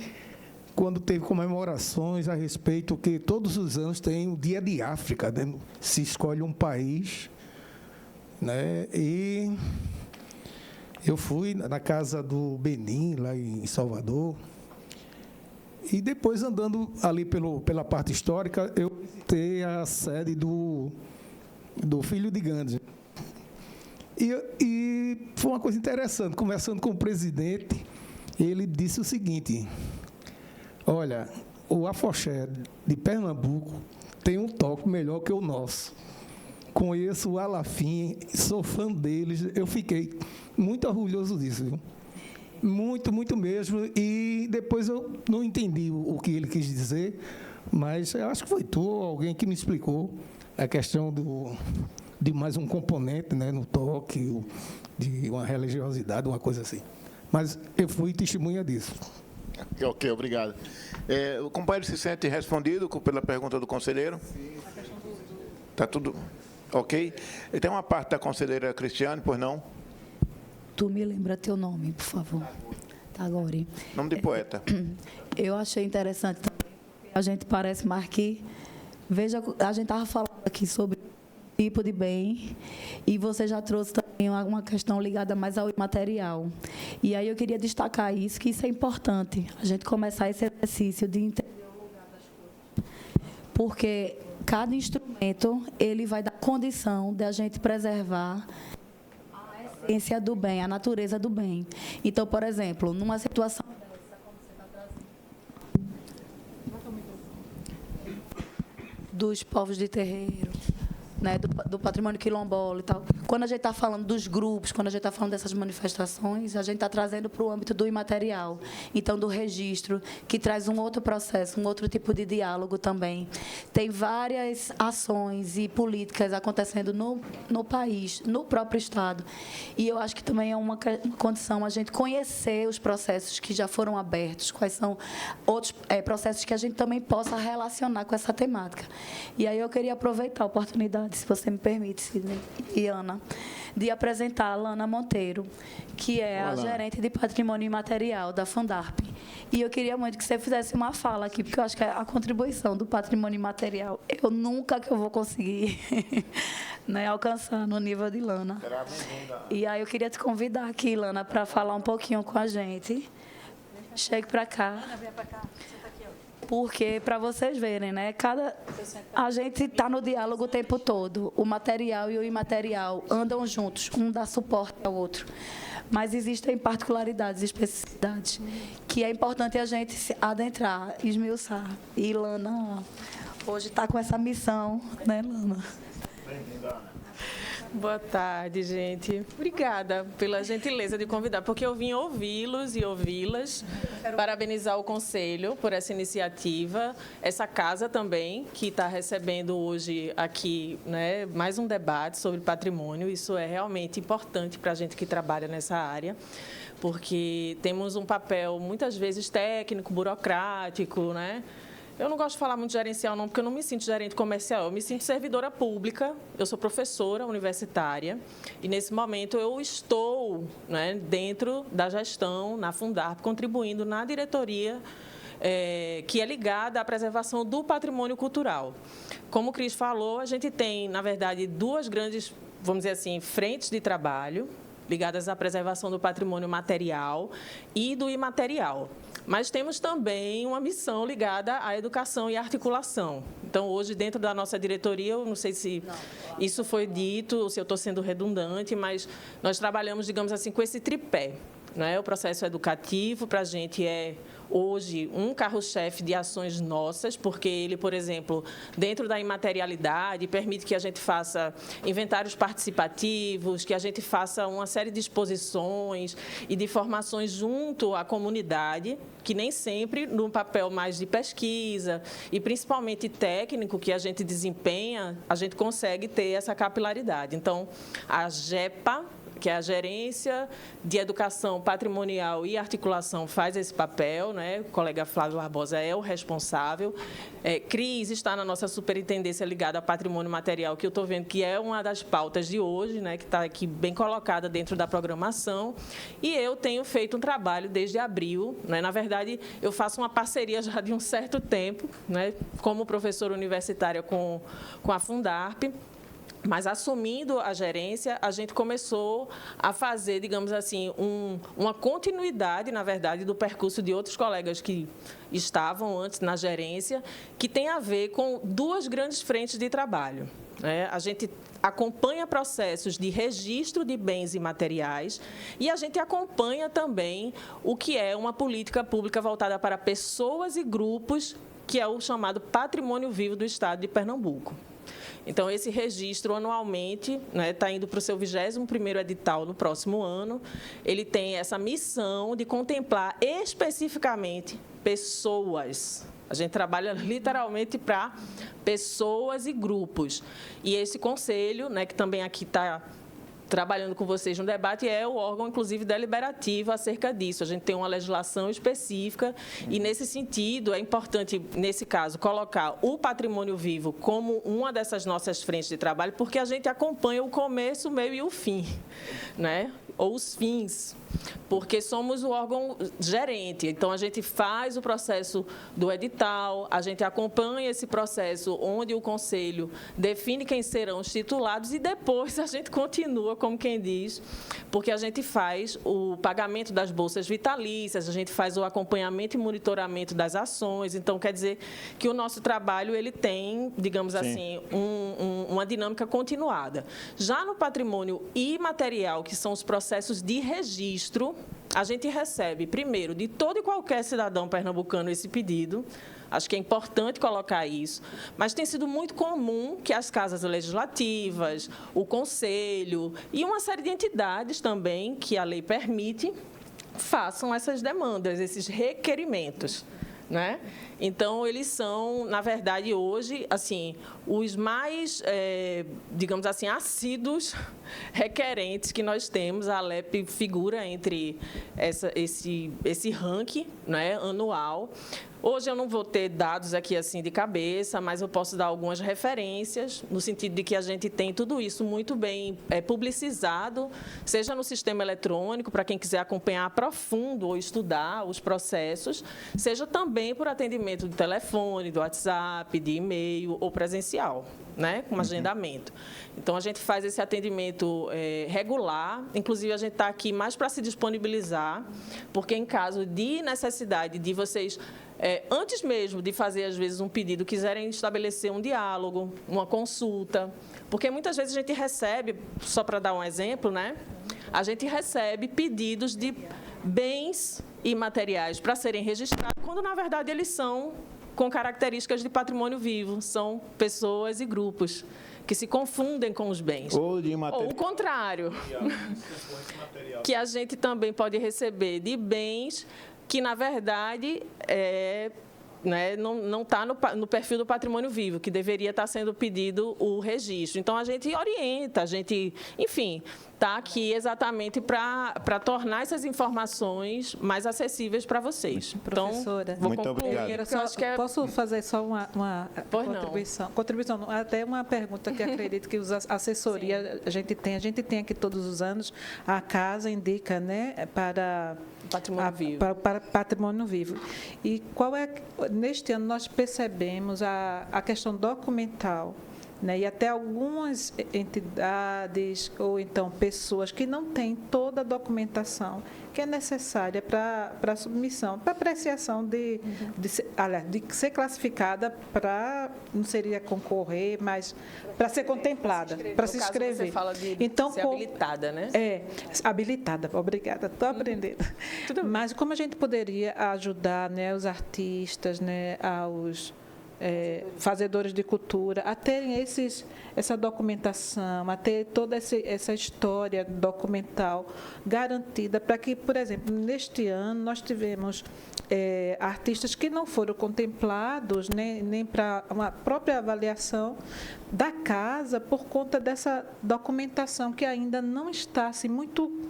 quando teve comemorações a respeito que todos os anos tem o Dia de África, né? Se escolhe um país, né? E eu fui na casa do Benin, lá em Salvador, e depois, andando ali pela parte histórica, eu visitei a sede do filho de Gandhi. E foi uma coisa interessante, conversando com o presidente, ele disse o seguinte: olha, o afoxé de Pernambuco tem um toque melhor que o nosso. Conheço o Alafim, sou fã deles, eu fiquei muito orgulhoso disso, viu? Muito, muito mesmo. E depois eu não entendi o que ele quis dizer, mas eu acho que foi tu ou alguém que me explicou a questão de mais um componente, né, no toque, de uma religiosidade, uma coisa assim. Mas eu fui testemunha disso. Ok, obrigado. O companheiro se sente respondido pela pergunta do conselheiro? Está tudo ok? E tem uma parte da conselheira Cristiane, pois não? Tu me lembra teu nome, por favor. Tagore. Nome de poeta. Eu achei interessante também, a gente parece mais que... Veja, a gente estava falando aqui sobre tipo de bem, e você já trouxe também também uma questão ligada mais ao imaterial. E aí eu queria destacar isso, que isso é importante, a gente começar esse exercício de entender o lugar das coisas. Porque cada instrumento, ele vai dar condição de a gente preservar a essência do bem, a natureza do bem. Então, por exemplo, numa situação dessa, como você está trazendo, dos povos de terreiro, né, do patrimônio quilombola e tal. Quando a gente está falando dos grupos, quando a gente está falando dessas manifestações, a gente está trazendo para o âmbito do imaterial, então do registro, que traz um outro processo, um outro tipo de diálogo também. Tem várias ações e políticas acontecendo no país, no próprio Estado. E eu acho que também é uma condição a gente conhecer os processos que já foram abertos, quais são outros processos que a gente também possa relacionar com essa temática. E aí eu queria aproveitar a oportunidade, se você me permite, Sidney e Ana, de apresentar a Lana Monteiro, que é a gerente de patrimônio imaterial da Fundarp. E eu queria muito que você fizesse uma fala aqui, porque eu acho que a contribuição do patrimônio imaterial, eu nunca que eu vou conseguir né, alcançar no nível de Lana. E aí eu queria te convidar aqui, Lana, para falar um pouquinho com a gente. Chegue para cá. Ana, vem para cá. Porque, para vocês verem, né, a gente está no diálogo o tempo todo. O material e o imaterial andam juntos, um dá suporte ao outro. Mas existem particularidades e especificidades que é importante a gente se adentrar, esmiuçar. E Lana hoje está com essa missão, né, Lana? Bem-vinda, Ana. Boa tarde, gente. Obrigada pela gentileza de convidar, porque eu vim ouvi-los e ouvi-las, parabenizar o Conselho por essa iniciativa, essa casa também, que está recebendo hoje aqui, né, mais um debate sobre patrimônio. Isso é realmente importante para a gente que trabalha nessa área, porque temos um papel, muitas vezes, técnico, burocrático, né? Eu não gosto de falar muito gerencial, não, porque eu não me sinto gerente comercial, eu me sinto servidora pública, eu sou professora universitária e, nesse momento, eu estou, né, dentro da gestão, na Fundarp, contribuindo na diretoria que é ligada à preservação do patrimônio cultural. Como o Cris falou, a gente tem, na verdade, duas grandes, vamos dizer assim, frentes de trabalho ligadas à preservação do patrimônio material e do imaterial. Mas temos também uma missão ligada à educação e articulação. Então, hoje, dentro da nossa diretoria, eu não sei se isso foi dito, ou se eu estou sendo redundante, mas nós trabalhamos, digamos assim, com esse tripé, né? O processo educativo, para a gente, é hoje um carro-chefe de ações nossas, porque ele, por exemplo, dentro da imaterialidade, permite que a gente faça inventários participativos, que a gente faça uma série de exposições e de formações junto à comunidade, que nem sempre, no papel mais de pesquisa e principalmente técnico que a gente desempenha, a gente consegue ter essa capilaridade. Então, a GEPA, que é a Gerência de Educação Patrimonial e Articulação, faz esse papel, né? O colega Flávio Barbosa é o responsável. Cris está na nossa superintendência ligada a patrimônio material, que eu estou vendo que é uma das pautas de hoje, né? Que está aqui bem colocada dentro da programação. E eu tenho feito um trabalho desde abril, né? Na verdade, eu faço uma parceria já de um certo tempo, né? Como professora universitária com a Fundarp. Mas, assumindo a gerência, a gente começou a fazer, digamos assim, uma continuidade, na verdade, do percurso de outros colegas que estavam antes na gerência, que tem a ver com duas grandes frentes de trabalho. A gente acompanha processos de registro de bens e materiais e a gente acompanha também o que é uma política pública voltada para pessoas e grupos, que é o chamado Patrimônio Vivo do Estado de Pernambuco. Então, esse registro, anualmente, está indo para o seu 21º edital no próximo ano. Ele tem essa missão de contemplar especificamente pessoas. A gente trabalha literalmente para pessoas e grupos. E esse conselho, que também aqui está trabalhando com vocês no debate, é o órgão, inclusive, deliberativo acerca disso. A gente tem uma legislação específica e, nesse sentido, é importante, nesse caso, colocar o patrimônio vivo como uma dessas nossas frentes de trabalho, porque a gente acompanha o começo, o meio e o fim, né? Ou os fins, porque somos o órgão gerente. Então, a gente faz o processo do edital, a gente acompanha esse processo onde o Conselho define quem serão os titulados e depois a gente continua como quem diz, porque a gente faz o pagamento das bolsas vitalícias, a gente faz o acompanhamento e monitoramento das ações. Então, quer dizer que o nosso trabalho ele tem, digamos assim, uma dinâmica continuada. Já no patrimônio imaterial, que são os processos de registro, a gente recebe, primeiro, de todo e qualquer cidadão pernambucano esse pedido. Acho que é importante colocar isso, mas tem sido muito comum que as casas legislativas, o Conselho e uma série de entidades também que a lei permite façam essas demandas, esses requerimentos, né? Então, eles são, na verdade, hoje, assim, os mais, digamos assim, assíduos requerentes que nós temos. A Alep figura entre esse ranking, né, anual. Hoje eu não vou ter dados aqui assim de cabeça, mas eu posso dar algumas referências, no sentido de que a gente tem tudo isso muito bem publicizado, seja no sistema eletrônico, para quem quiser acompanhar a profundo ou estudar os processos, seja também por atendimento de telefone, do WhatsApp, de e-mail ou presencial, né, com agendamento. Então, a gente faz esse atendimento regular, inclusive a gente está aqui mais para se disponibilizar, porque em caso de necessidade de vocês, antes mesmo de fazer, às vezes, um pedido, quiserem estabelecer um diálogo, uma consulta, porque muitas vezes a gente recebe, só para dar um exemplo, né, a gente recebe pedidos de bens imateriais para serem registrados, quando, na verdade, eles são com características de patrimônio vivo, são pessoas e grupos que se confundem com os bens. Ou o contrário, que a gente também pode receber de bens que, na verdade, né, não está no perfil do patrimônio vivo, que deveria estar sendo pedido o registro. Então, a gente orienta, a gente, enfim, está aqui exatamente para tornar essas informações mais acessíveis para vocês. Professora, então, vou concluir. Posso fazer só uma contribuição? Contribuição, até uma pergunta que acredito que a assessoria a gente tem aqui todos os anos, a casa indica, né, para patrimônio vivo. Para patrimônio vivo. E neste ano nós percebemos a questão documental, né, e até algumas entidades ou então pessoas que não têm toda a documentação que é necessária para submissão, para apreciação de ser classificada para, não seria concorrer, mas para ser contemplada, para se inscrever. Você fala de então, ser habilitada, né? Habilitada, obrigada, estou aprendendo. Mas como a gente poderia ajudar, né, os artistas, né, aos fazedores de cultura, a terem essa documentação, a ter toda essa história documental garantida para que, por exemplo, neste ano nós tivemos artistas que não foram contemplados nem para uma própria avaliação da casa por conta dessa documentação que ainda não está assim, muito...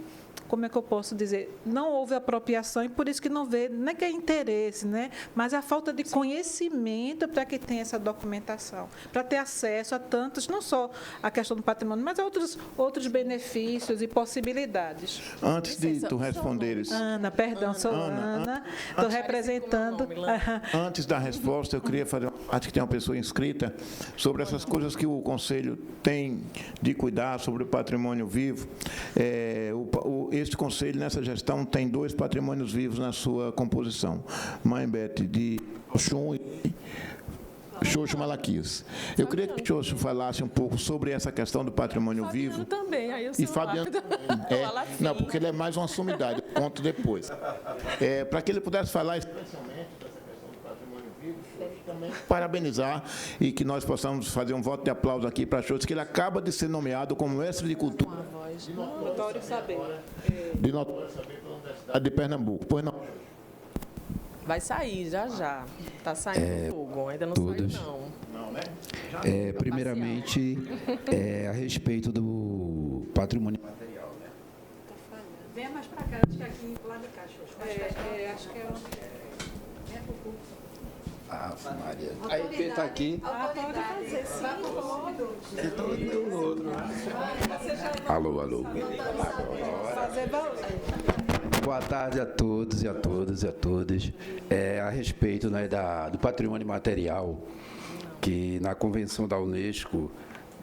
Como é que eu posso dizer? Não houve apropriação e por isso que não vê, nem que é interesse, né? Mas a falta de conhecimento para que tenha essa documentação, para ter acesso a tantos, não só a questão do patrimônio, mas a outros benefícios e possibilidades. Antes de tu responderes... Ana, perdão, sou Ana, estou representando... Antes da resposta, eu queria fazer... Acho que tem uma pessoa inscrita sobre essas coisas que o Conselho tem de cuidar sobre o patrimônio vivo. Este Conselho, nessa gestão, tem 2 patrimônios vivos na sua composição. Mãe Bete de Oxum e Xoxo Malaquias. Eu queria que o Xoxo falasse um pouco sobre essa questão do patrimônio vivo. Também, aí eu e Fabiano não, porque ele é mais uma sumidade, eu conto depois. Para que ele pudesse falar especialmente dessa questão do patrimônio vivo, Xoxo também parabenizar e que nós possamos fazer um voto de aplauso aqui para Xoxo, que ele acaba de ser nomeado como mestre de cultura. Notório saber. De notório saber pela Universidade de Pernambuco. Pois não. Vai sair já. Está saindo do fogo, ainda não saiu, não. Não, né? Primeiramente, a respeito do patrimônio material, né? Venha mais para cá, acho que aqui lá de cá, acho que é Venha para o curso. Maria. A IP está aqui. Pode fazer, sim, Então, eu outro. Alô. Boa tarde a todos e a todas e a todas. A respeito, né, do patrimônio material, que na Convenção da Unesco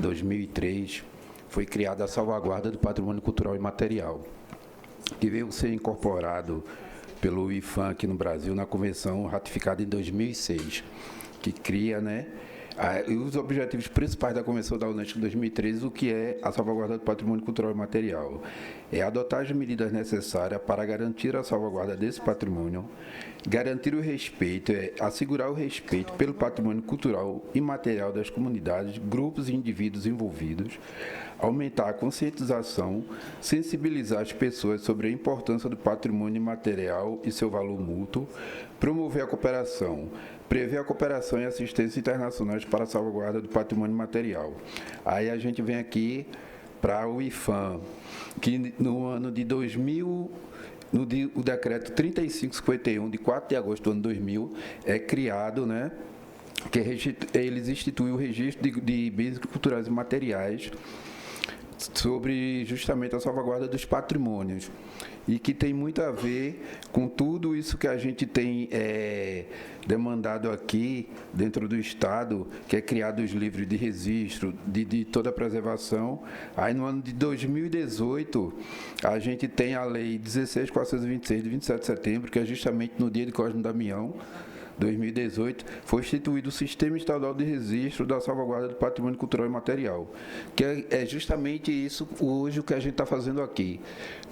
2003 foi criada a salvaguarda do patrimônio cultural imaterial, que veio ser incorporado pelo IFAM aqui no Brasil na convenção ratificada em 2006, que cria, né, os objetivos principais da Convenção da Unesco de 2013, o que é a salvaguarda do patrimônio cultural imaterial. É adotar as medidas necessárias para garantir a salvaguarda desse patrimônio, garantir o respeito, assegurar o respeito pelo patrimônio cultural imaterial das comunidades, grupos e indivíduos envolvidos, aumentar a conscientização, sensibilizar as pessoas sobre a importância do patrimônio imaterial e seu valor mútuo, promover a cooperação, prever a cooperação e assistência internacionais para a salvaguarda do patrimônio material. Aí a gente vem aqui para o IFAM, que no ano de 2000, o decreto 3551, de 4 de agosto do ano 2000, é criado, né, que eles instituem o registro de bens culturais e materiais sobre justamente a salvaguarda dos patrimônios, e que tem muito a ver com tudo isso que a gente tem demandado aqui dentro do Estado, que é criado os livros de registro, de toda a preservação. Aí no ano de 2018, a gente tem a Lei 16.426, de 27 de setembro, que é justamente no dia de Cosme Damião, 2018, foi instituído o Sistema Estadual de Registro da Salvaguarda do Patrimônio Cultural e Material, que é justamente isso hoje o que a gente está fazendo aqui,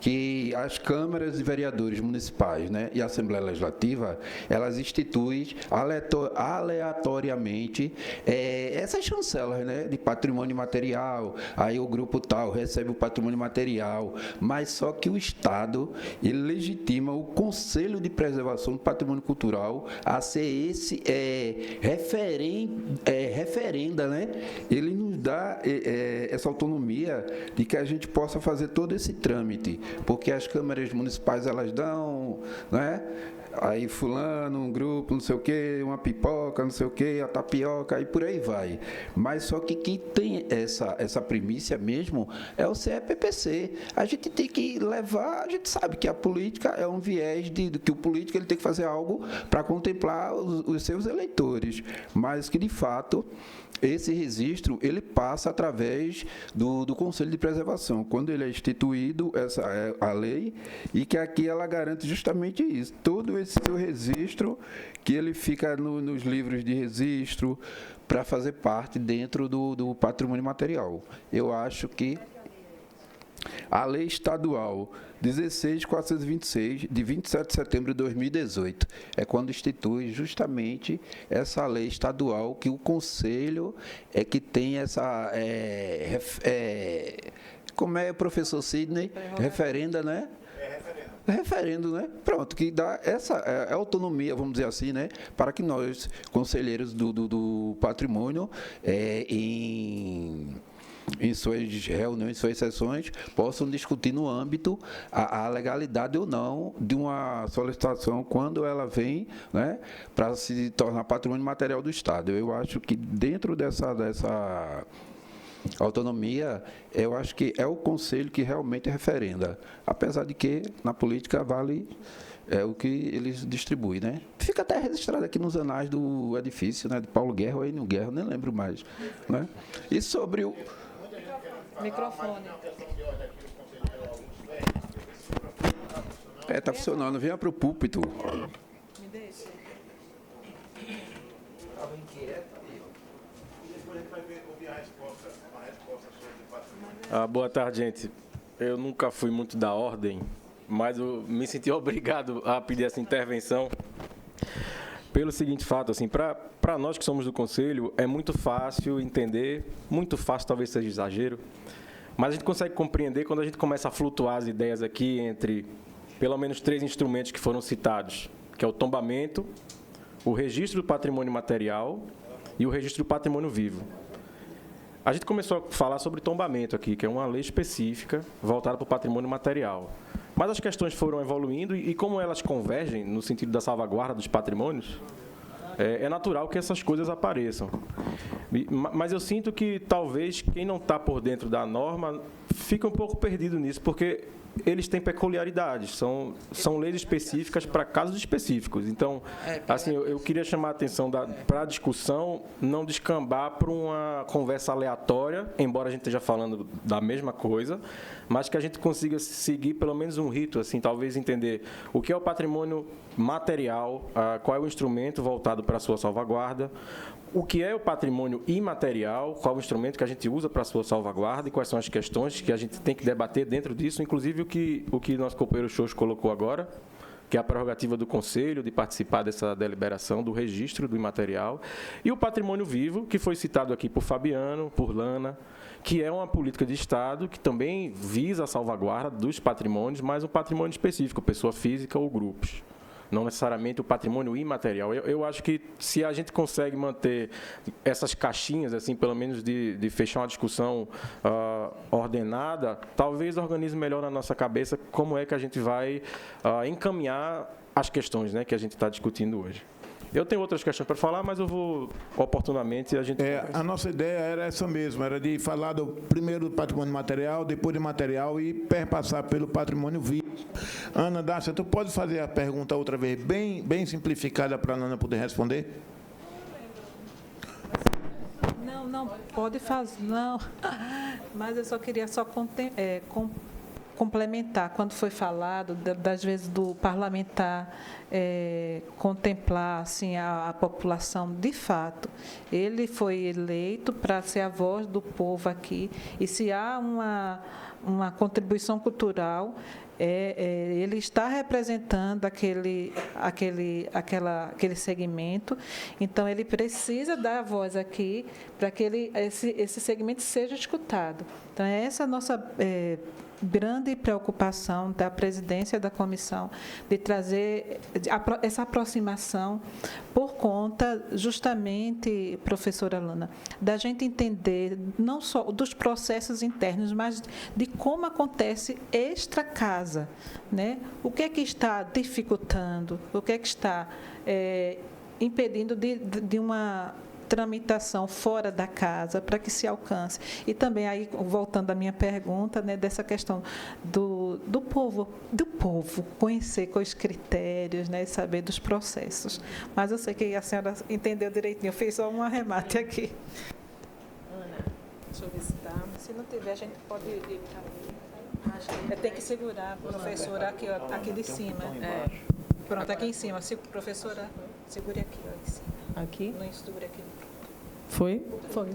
que as câmaras de vereadores municipais, né, e a Assembleia Legislativa, elas instituem aleatoriamente essas chancelas, né, de patrimônio material, aí o grupo tal recebe o patrimônio material, mas só que o Estado, ele legitima o Conselho de Preservação do Patrimônio Cultural a ser esse referenda, né? Ele nos dá essa autonomia de que a gente possa fazer todo esse trâmite, porque as câmaras municipais, elas dão, né? Aí fulano, um grupo, não sei o quê, uma pipoca, não sei o quê, a tapioca, e por aí vai. Mas só que quem tem essa primícia mesmo é o CEPPC. A gente tem que levar, a gente sabe que a política é um viés que o político ele tem que fazer algo para contemplar os seus eleitores, mas que de fato esse registro ele passa através do Conselho de Preservação, quando ele é instituído a lei, e que aqui ela garante justamente isso, todo esse seu registro, que ele fica nos livros de registro para fazer parte dentro do patrimônio material. Eu acho que a Lei Estadual 16.426, de 27 de setembro de 2018, é quando institui justamente essa lei estadual, que o Conselho é que tem essa... como é, professor Sidney? Referenda, né? Referendo, né? Pronto, que dá essa autonomia, vamos dizer assim, né? Para que nós, conselheiros do patrimônio, em suas reuniões, suas sessões, possam discutir no âmbito a legalidade ou não de uma solicitação quando ela vem, né, para se tornar patrimônio material do Estado. Eu acho que dentro dessa autonomia, eu acho que é o Conselho que realmente referenda, apesar de que na política vale o que eles distribuem, né? Fica até registrado aqui nos anais do edifício, né, de Paulo Guerra ou Enio Guerra, nem lembro mais, né? E sobre o microfone. Está funcionando. Venha para o púlpito. Me deixa. Estava inquieto aí. Depois a gente vai ouvir a resposta sobre o patrimônio. Boa tarde, gente. Eu nunca fui muito da ordem, mas eu me senti obrigado a pedir essa intervenção pelo seguinte fato, assim, para nós que somos do Conselho, é muito fácil entender, muito fácil talvez seja exagero, mas a gente consegue compreender quando a gente começa a flutuar as ideias aqui entre, pelo menos, 3 instrumentos que foram citados, que é o tombamento, o registro do patrimônio material e o registro do patrimônio vivo. A gente começou a falar sobre tombamento aqui, que é uma lei específica voltada para o patrimônio material. Mas as questões foram evoluindo e como elas convergem no sentido da salvaguarda dos patrimônios, é natural que essas coisas apareçam. Mas eu sinto que talvez quem não está por dentro da norma fica um pouco perdido nisso, porque eles têm peculiaridades, são leis específicas para casos específicos. Então, assim, eu queria chamar a atenção para a discussão não descambar para uma conversa aleatória, embora a gente esteja falando da mesma coisa, mas que a gente consiga seguir pelo menos um rito, assim, talvez entender o que é o patrimônio material, qual é o instrumento voltado para a sua salvaguarda, o que é o patrimônio imaterial, qual é o instrumento que a gente usa para a sua salvaguarda e quais são as questões que a gente tem que debater dentro disso, inclusive o que nosso companheiro Xoxo colocou agora, que é a prerrogativa do Conselho de participar dessa deliberação, do registro do imaterial, e o patrimônio vivo, que foi citado aqui por Fabiano, por Lana, que é uma política de Estado que também visa a salvaguarda dos patrimônios, mas um patrimônio específico, pessoa física ou grupos. Não necessariamente o patrimônio imaterial. Eu acho que se a gente consegue manter essas caixinhas, assim, pelo menos de fechar uma discussão ordenada, talvez organize melhor na nossa cabeça como é que a gente vai encaminhar as questões, né, que a gente está discutindo hoje. Eu tenho outras questões para falar, mas eu vou oportunamente a gente... A nossa ideia era essa mesma, era de falar primeiro do patrimônio material, depois do imaterial e perpassar pelo patrimônio vivo. Ana Dácia, tu pode fazer a pergunta outra vez, bem simplificada para a Ana poder responder? Não, pode fazer, não. Mas eu só queria complementar, quando foi falado das vezes do parlamentar contemplar assim, a população, de fato, ele foi eleito para ser a voz do povo aqui, e se há uma contribuição cultural, ele está representando aquele segmento, então ele precisa dar a voz aqui para que esse segmento seja escutado. Então, essa é a nossa grande preocupação da presidência da comissão, de trazer essa aproximação por conta, justamente, professora Lana, da gente entender não só dos processos internos, mas de como acontece extra-casa, né? O que é que está dificultando, o que é que está impedindo de uma tramitação fora da casa para que se alcance. E também, aí, voltando à minha pergunta, né, dessa questão do povo conhecer com os critérios, né, saber dos processos. Mas eu sei que a senhora entendeu direitinho, eu fiz só um arremate aqui. Ana, deixa eu ver se está. Se não tiver, a gente pode ir para tem que segurar, professora, aqui de cima. Pronto, aqui em cima. Professora, segure aqui, ó, em cima. Aqui? Não segure aqui. Foi? Foi.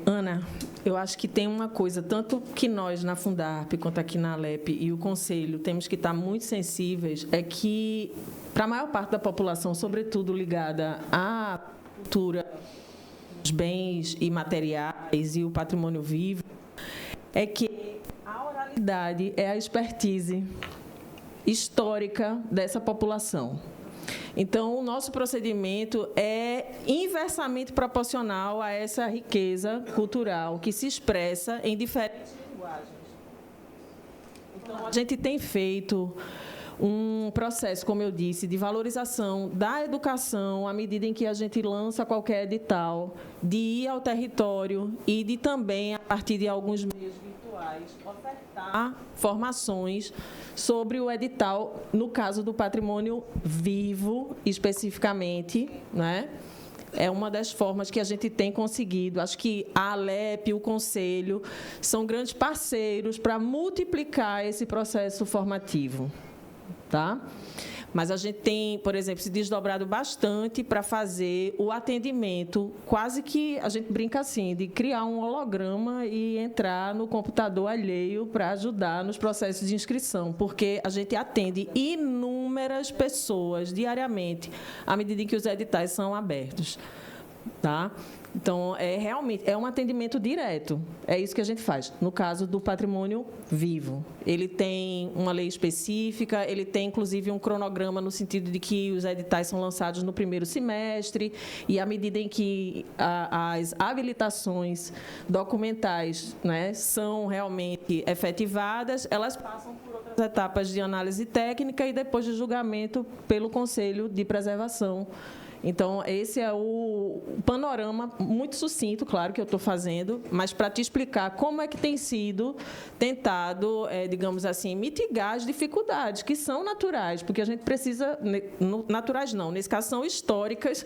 Ana, eu acho que tem uma coisa, tanto que nós na Fundarp, quanto aqui na Alep e o Conselho, temos que estar muito sensíveis, é que, para a maior parte da população, sobretudo ligada à cultura, os bens imateriais e o patrimônio vivo, é que a oralidade é a expertise histórica dessa população. Então, o nosso procedimento é inversamente proporcional a essa riqueza cultural que se expressa em diferentes linguagens. Então, a gente tem feito um processo, como eu disse, de valorização da educação à medida em que a gente lança qualquer edital, de ir ao território e de também, a partir de alguns meios virtuais, ofertar formações sobre o edital, no caso do patrimônio vivo, especificamente, né? É uma das formas que a gente tem conseguido. Acho que a Alep e o Conselho são grandes parceiros para multiplicar esse processo formativo. Tá? Mas a gente tem, por exemplo, se desdobrado bastante para fazer o atendimento, quase que a gente brinca assim, de criar um holograma e entrar no computador alheio para ajudar nos processos de inscrição, porque a gente atende inúmeras pessoas diariamente, à medida em que os editais são abertos. Tá? Então, realmente um atendimento direto. É isso que a gente faz. No caso do patrimônio vivo, ele tem uma lei específica, ele tem, inclusive, um cronograma no sentido de que os editais são lançados no primeiro semestre e, à medida em que as habilitações documentais, né, são realmente efetivadas, elas passam por outras etapas de análise técnica e depois de julgamento pelo Conselho de Preservação Então, esse é o panorama muito sucinto, claro, que eu estou fazendo, mas para te explicar como é que tem sido tentado, digamos assim, mitigar as dificuldades, que são naturais, porque a gente precisa... Naturais não, nesse caso são históricas,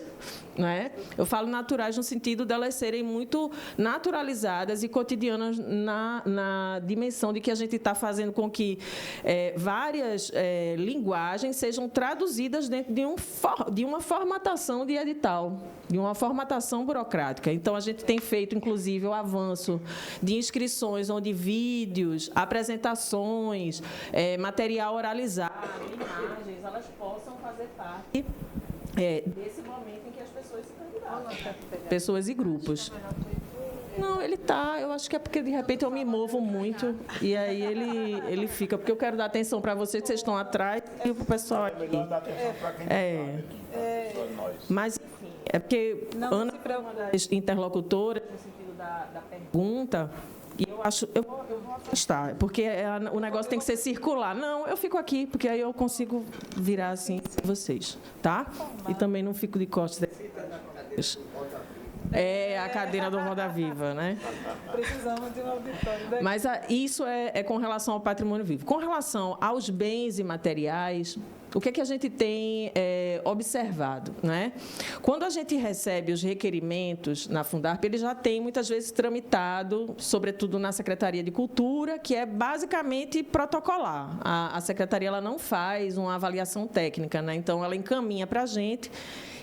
né? Eu falo naturais no sentido delas serem muito naturalizadas e cotidianas na dimensão de que a gente está fazendo com que várias linguagens sejam traduzidas dentro de uma formatação de edital, de uma formatação burocrática. Então, a gente tem feito, inclusive, o avanço de inscrições onde vídeos, apresentações, material oralizado, imagens, elas possam fazer parte desse momento em que as pessoas se candidatam. Pessoas e grupos. Não, ele tá. Eu acho que é porque de repente eu me movo muito e aí ele fica, porque eu quero dar atenção para vocês que vocês estão atrás e para o pessoal aqui. Mas enfim, é porque Ana é uma das interlocutoras no sentido da pergunta. E eu vou afastar, porque o negócio tem que ser circular. Não, eu fico aqui, porque aí eu consigo virar assim vocês, tá? E também não fico de costas. É a cadeira do Roda Viva, né? Precisamos de um auditório. Mas isso é com relação ao patrimônio vivo. Com relação aos bens imateriais, o que é que a gente tem observado, né? Quando a gente recebe os requerimentos na Fundarp, ele já tem muitas vezes tramitado, sobretudo na Secretaria de Cultura, que é basicamente protocolar. A Secretaria ela não faz uma avaliação técnica, né? Então ela encaminha para a gente.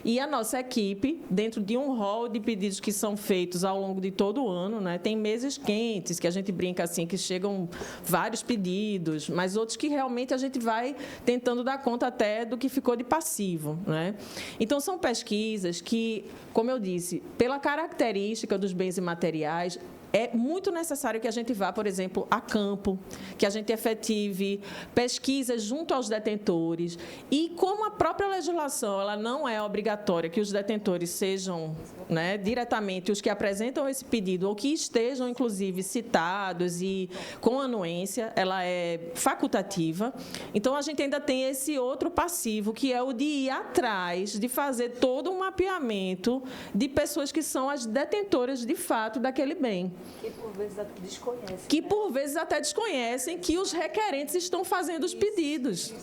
E a nossa equipe, dentro de um rol de pedidos que são feitos ao longo de todo o ano, né? Tem meses quentes, que a gente brinca assim, que chegam vários pedidos, mas outros que realmente a gente vai tentando dar conta até do que ficou de passivo, né? Então, são pesquisas que, como eu disse, pela característica dos bens imateriais, é muito necessário que a gente vá, por exemplo, a campo, que a gente efetive pesquisas junto aos detentores. E como a própria legislação ela não é obrigatória que os detentores sejam, né, diretamente os que apresentam esse pedido ou que estejam, inclusive, citados e com anuência, ela é facultativa. Então, a gente ainda tem esse outro passivo, que é o de ir atrás, de fazer todo um mapeamento de pessoas que são as detentoras, de fato, daquele bem. Que por vezes até desconhecem. Que por vezes até desconhecem que os requerentes estão fazendo os pedidos.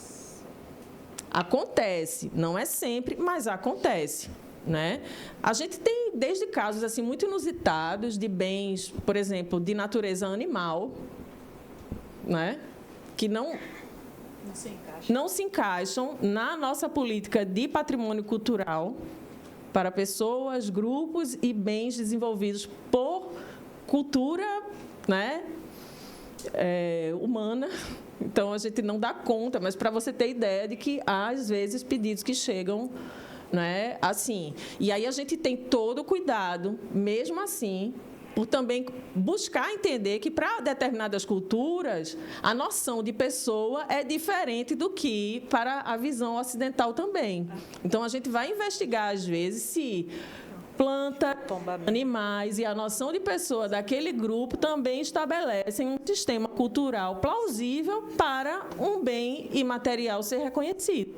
Acontece, não é sempre, mas acontece, né? A gente tem desde casos assim muito inusitados de bens, por exemplo, de natureza animal, né? Que não se encaixam na nossa política de patrimônio cultural para pessoas, grupos e bens desenvolvidos por cultura, né, humana. Então, a gente não dá conta, mas para você ter ideia de que há, às vezes, pedidos que chegam, né, assim. E aí a gente tem todo o cuidado, mesmo assim, por também buscar entender que, para determinadas culturas, a noção de pessoa é diferente do que para a visão ocidental também. Então, a gente vai investigar, às vezes, se planta, animais e a noção de pessoa daquele grupo também estabelecem um sistema cultural plausível para um bem imaterial ser reconhecido.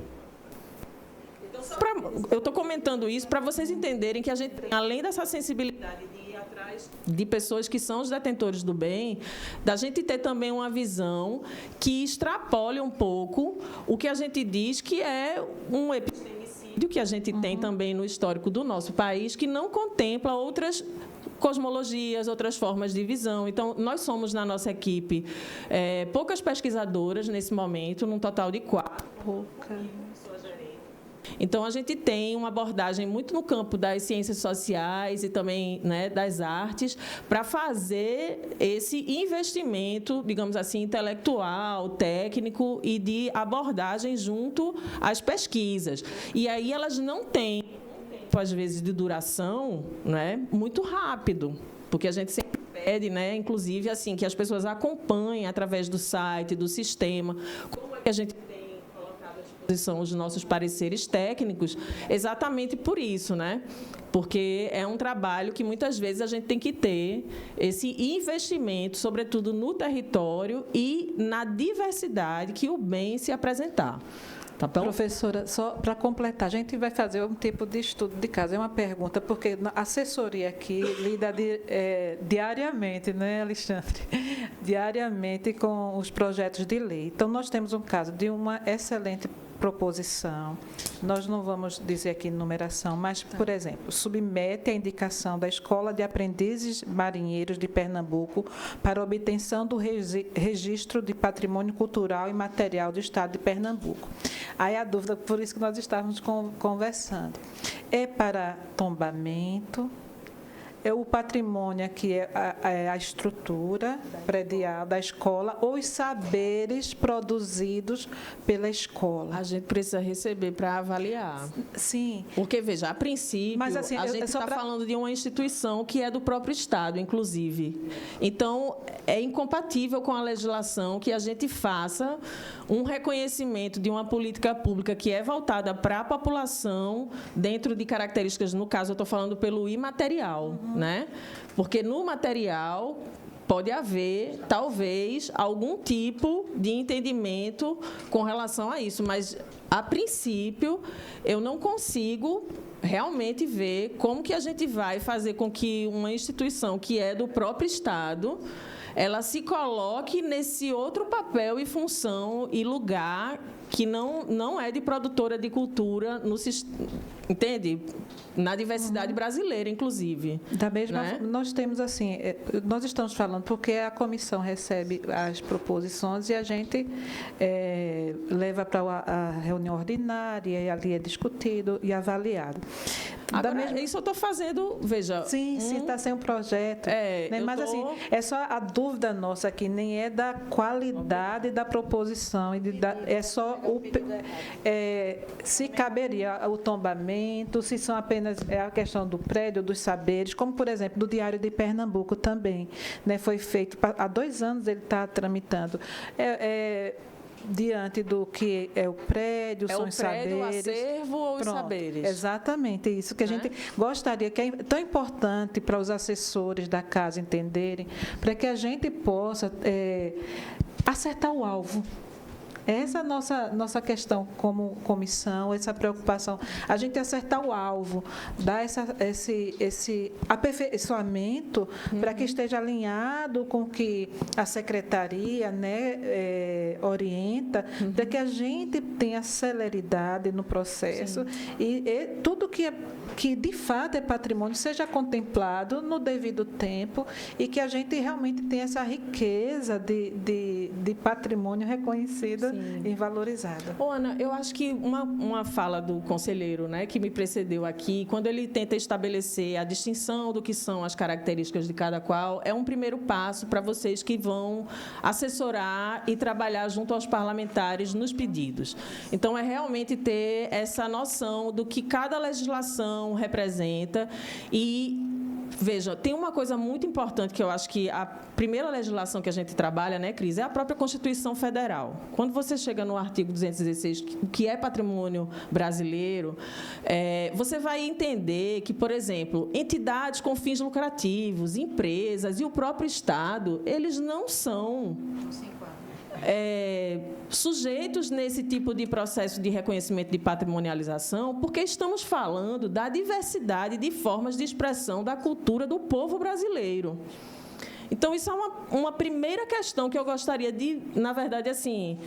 Eu estou comentando isso para vocês entenderem que a gente tem, além dessa sensibilidade de ir atrás de pessoas que são os detentores do bem, da gente ter também uma visão que extrapole um pouco o que a gente diz que é um epistemicídio que a gente tem também no histórico do nosso país, que não contempla outras cosmologias, outras formas de visão. Então, nós somos, na nossa equipe, poucas pesquisadoras nesse momento, num total de 4. Então, a gente tem uma abordagem muito no campo das ciências sociais e também, né, das artes, para fazer esse investimento, digamos assim, intelectual, técnico e de abordagem junto às pesquisas. E aí elas não têm um tempo, às vezes, de duração, né, muito rápido, porque a gente sempre pede, né, inclusive, assim, que as pessoas acompanhem através do site, do sistema, como é que a gente são os nossos pareceres técnicos, exatamente por isso, né? Porque é um trabalho que muitas vezes a gente tem que ter esse investimento, sobretudo no território e na diversidade que o bem se apresentar. Tá bom? Professora, só para completar, a gente vai fazer um tipo de estudo de caso, é uma pergunta, porque a assessoria aqui lida diariamente, né, Alexandre? Diariamente com os projetos de lei. Então, nós temos um caso de uma excelente proposição. Nós não vamos dizer aqui numeração, mas, por exemplo, submete a indicação da Escola de Aprendizes Marinheiros de Pernambuco para obtenção do registro de patrimônio cultural e material do Estado de Pernambuco. Aí a dúvida, por isso que nós estávamos conversando, é para tombamento, o patrimônio aqui é a estrutura predial da escola ou os saberes produzidos pela escola. A gente precisa receber para avaliar. Sim. Porque, veja, a princípio, mas, assim, a gente está falando de uma instituição que é do próprio Estado, inclusive. Então, é incompatível com a legislação que a gente faça um reconhecimento de uma política pública que é voltada para a população dentro de características, no caso, eu estou falando pelo imaterial, né? Porque no material pode haver, talvez, algum tipo de entendimento com relação a isso, mas, a princípio, eu não consigo realmente ver como que a gente vai fazer com que uma instituição que é do próprio Estado ela se coloque nesse outro papel e função e lugar que não é de produtora de cultura, entende? Na diversidade brasileira, inclusive. Da mesma forma, nós temos assim, nós estamos falando porque a comissão recebe as proposições e a gente leva para a reunião ordinária e ali é discutido e avaliado. Agora, isso eu estou fazendo, veja... Sim, está sendo um projeto. Né? Mas, assim, é só a dúvida nossa aqui, nem é da qualidade da proposição, é só se caberia o tombamento, se são apenas a questão do prédio, dos saberes, como, por exemplo, do Diário de Pernambuco também. Né? Foi feito, há 2 anos ele está tramitando. Diante do que é o prédio, são os saberes. O acervo ou os saberes? Exatamente, isso que a gente gostaria, que é tão importante para os assessores da casa entenderem, para que a gente possa acertar o alvo. Essa é a nossa questão como comissão, essa preocupação, a gente acertar o alvo, dar esse aperfeiçoamento para que esteja alinhado com o que a secretaria, né, orienta, para que a gente tenha celeridade no processo e tudo que de fato é patrimônio seja contemplado no devido tempo e que a gente realmente tenha essa riqueza de patrimônio reconhecido e valorizada. Ana, eu acho que uma fala do conselheiro, né, que me precedeu aqui, quando ele tenta estabelecer a distinção do que são as características de cada qual, é um primeiro passo para vocês que vão assessorar e trabalhar junto aos parlamentares nos pedidos. Então, é realmente ter essa noção do que cada legislação representa e... Veja, tem uma coisa muito importante que eu acho que a primeira legislação que a gente trabalha, né, Cris, é a própria Constituição Federal. Quando você chega no artigo 216, que é patrimônio brasileiro, você vai entender que, por exemplo, entidades com fins lucrativos, empresas e o próprio Estado, eles não são... sujeitos nesse tipo de processo de reconhecimento de patrimonialização, porque estamos falando da diversidade de formas de expressão da cultura do povo brasileiro. Então, isso é uma primeira questão que eu gostaria de, na verdade, assim,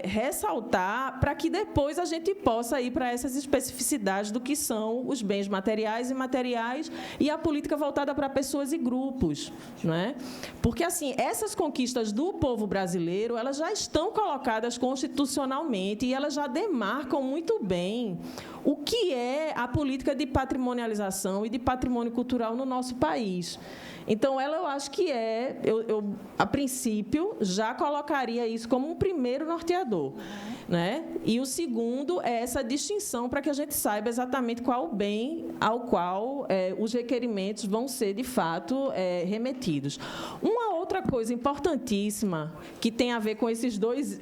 ressaltar para que depois a gente possa ir para essas especificidades do que são os bens materiais e imateriais e a política voltada para pessoas e grupos, não é? Porque, assim, essas conquistas do povo brasileiro, elas já estão colocadas constitucionalmente e elas já demarcam muito bem o que é a política de patrimonialização e de patrimônio cultural no nosso país. Então, eu acho que eu, a princípio, já colocaria isso como um primeiro norteador. Né? E o segundo é essa distinção para que a gente saiba exatamente qual o bem ao qual os requerimentos vão ser, de fato, remetidos. Uma outra coisa importantíssima que tem a ver com esses 2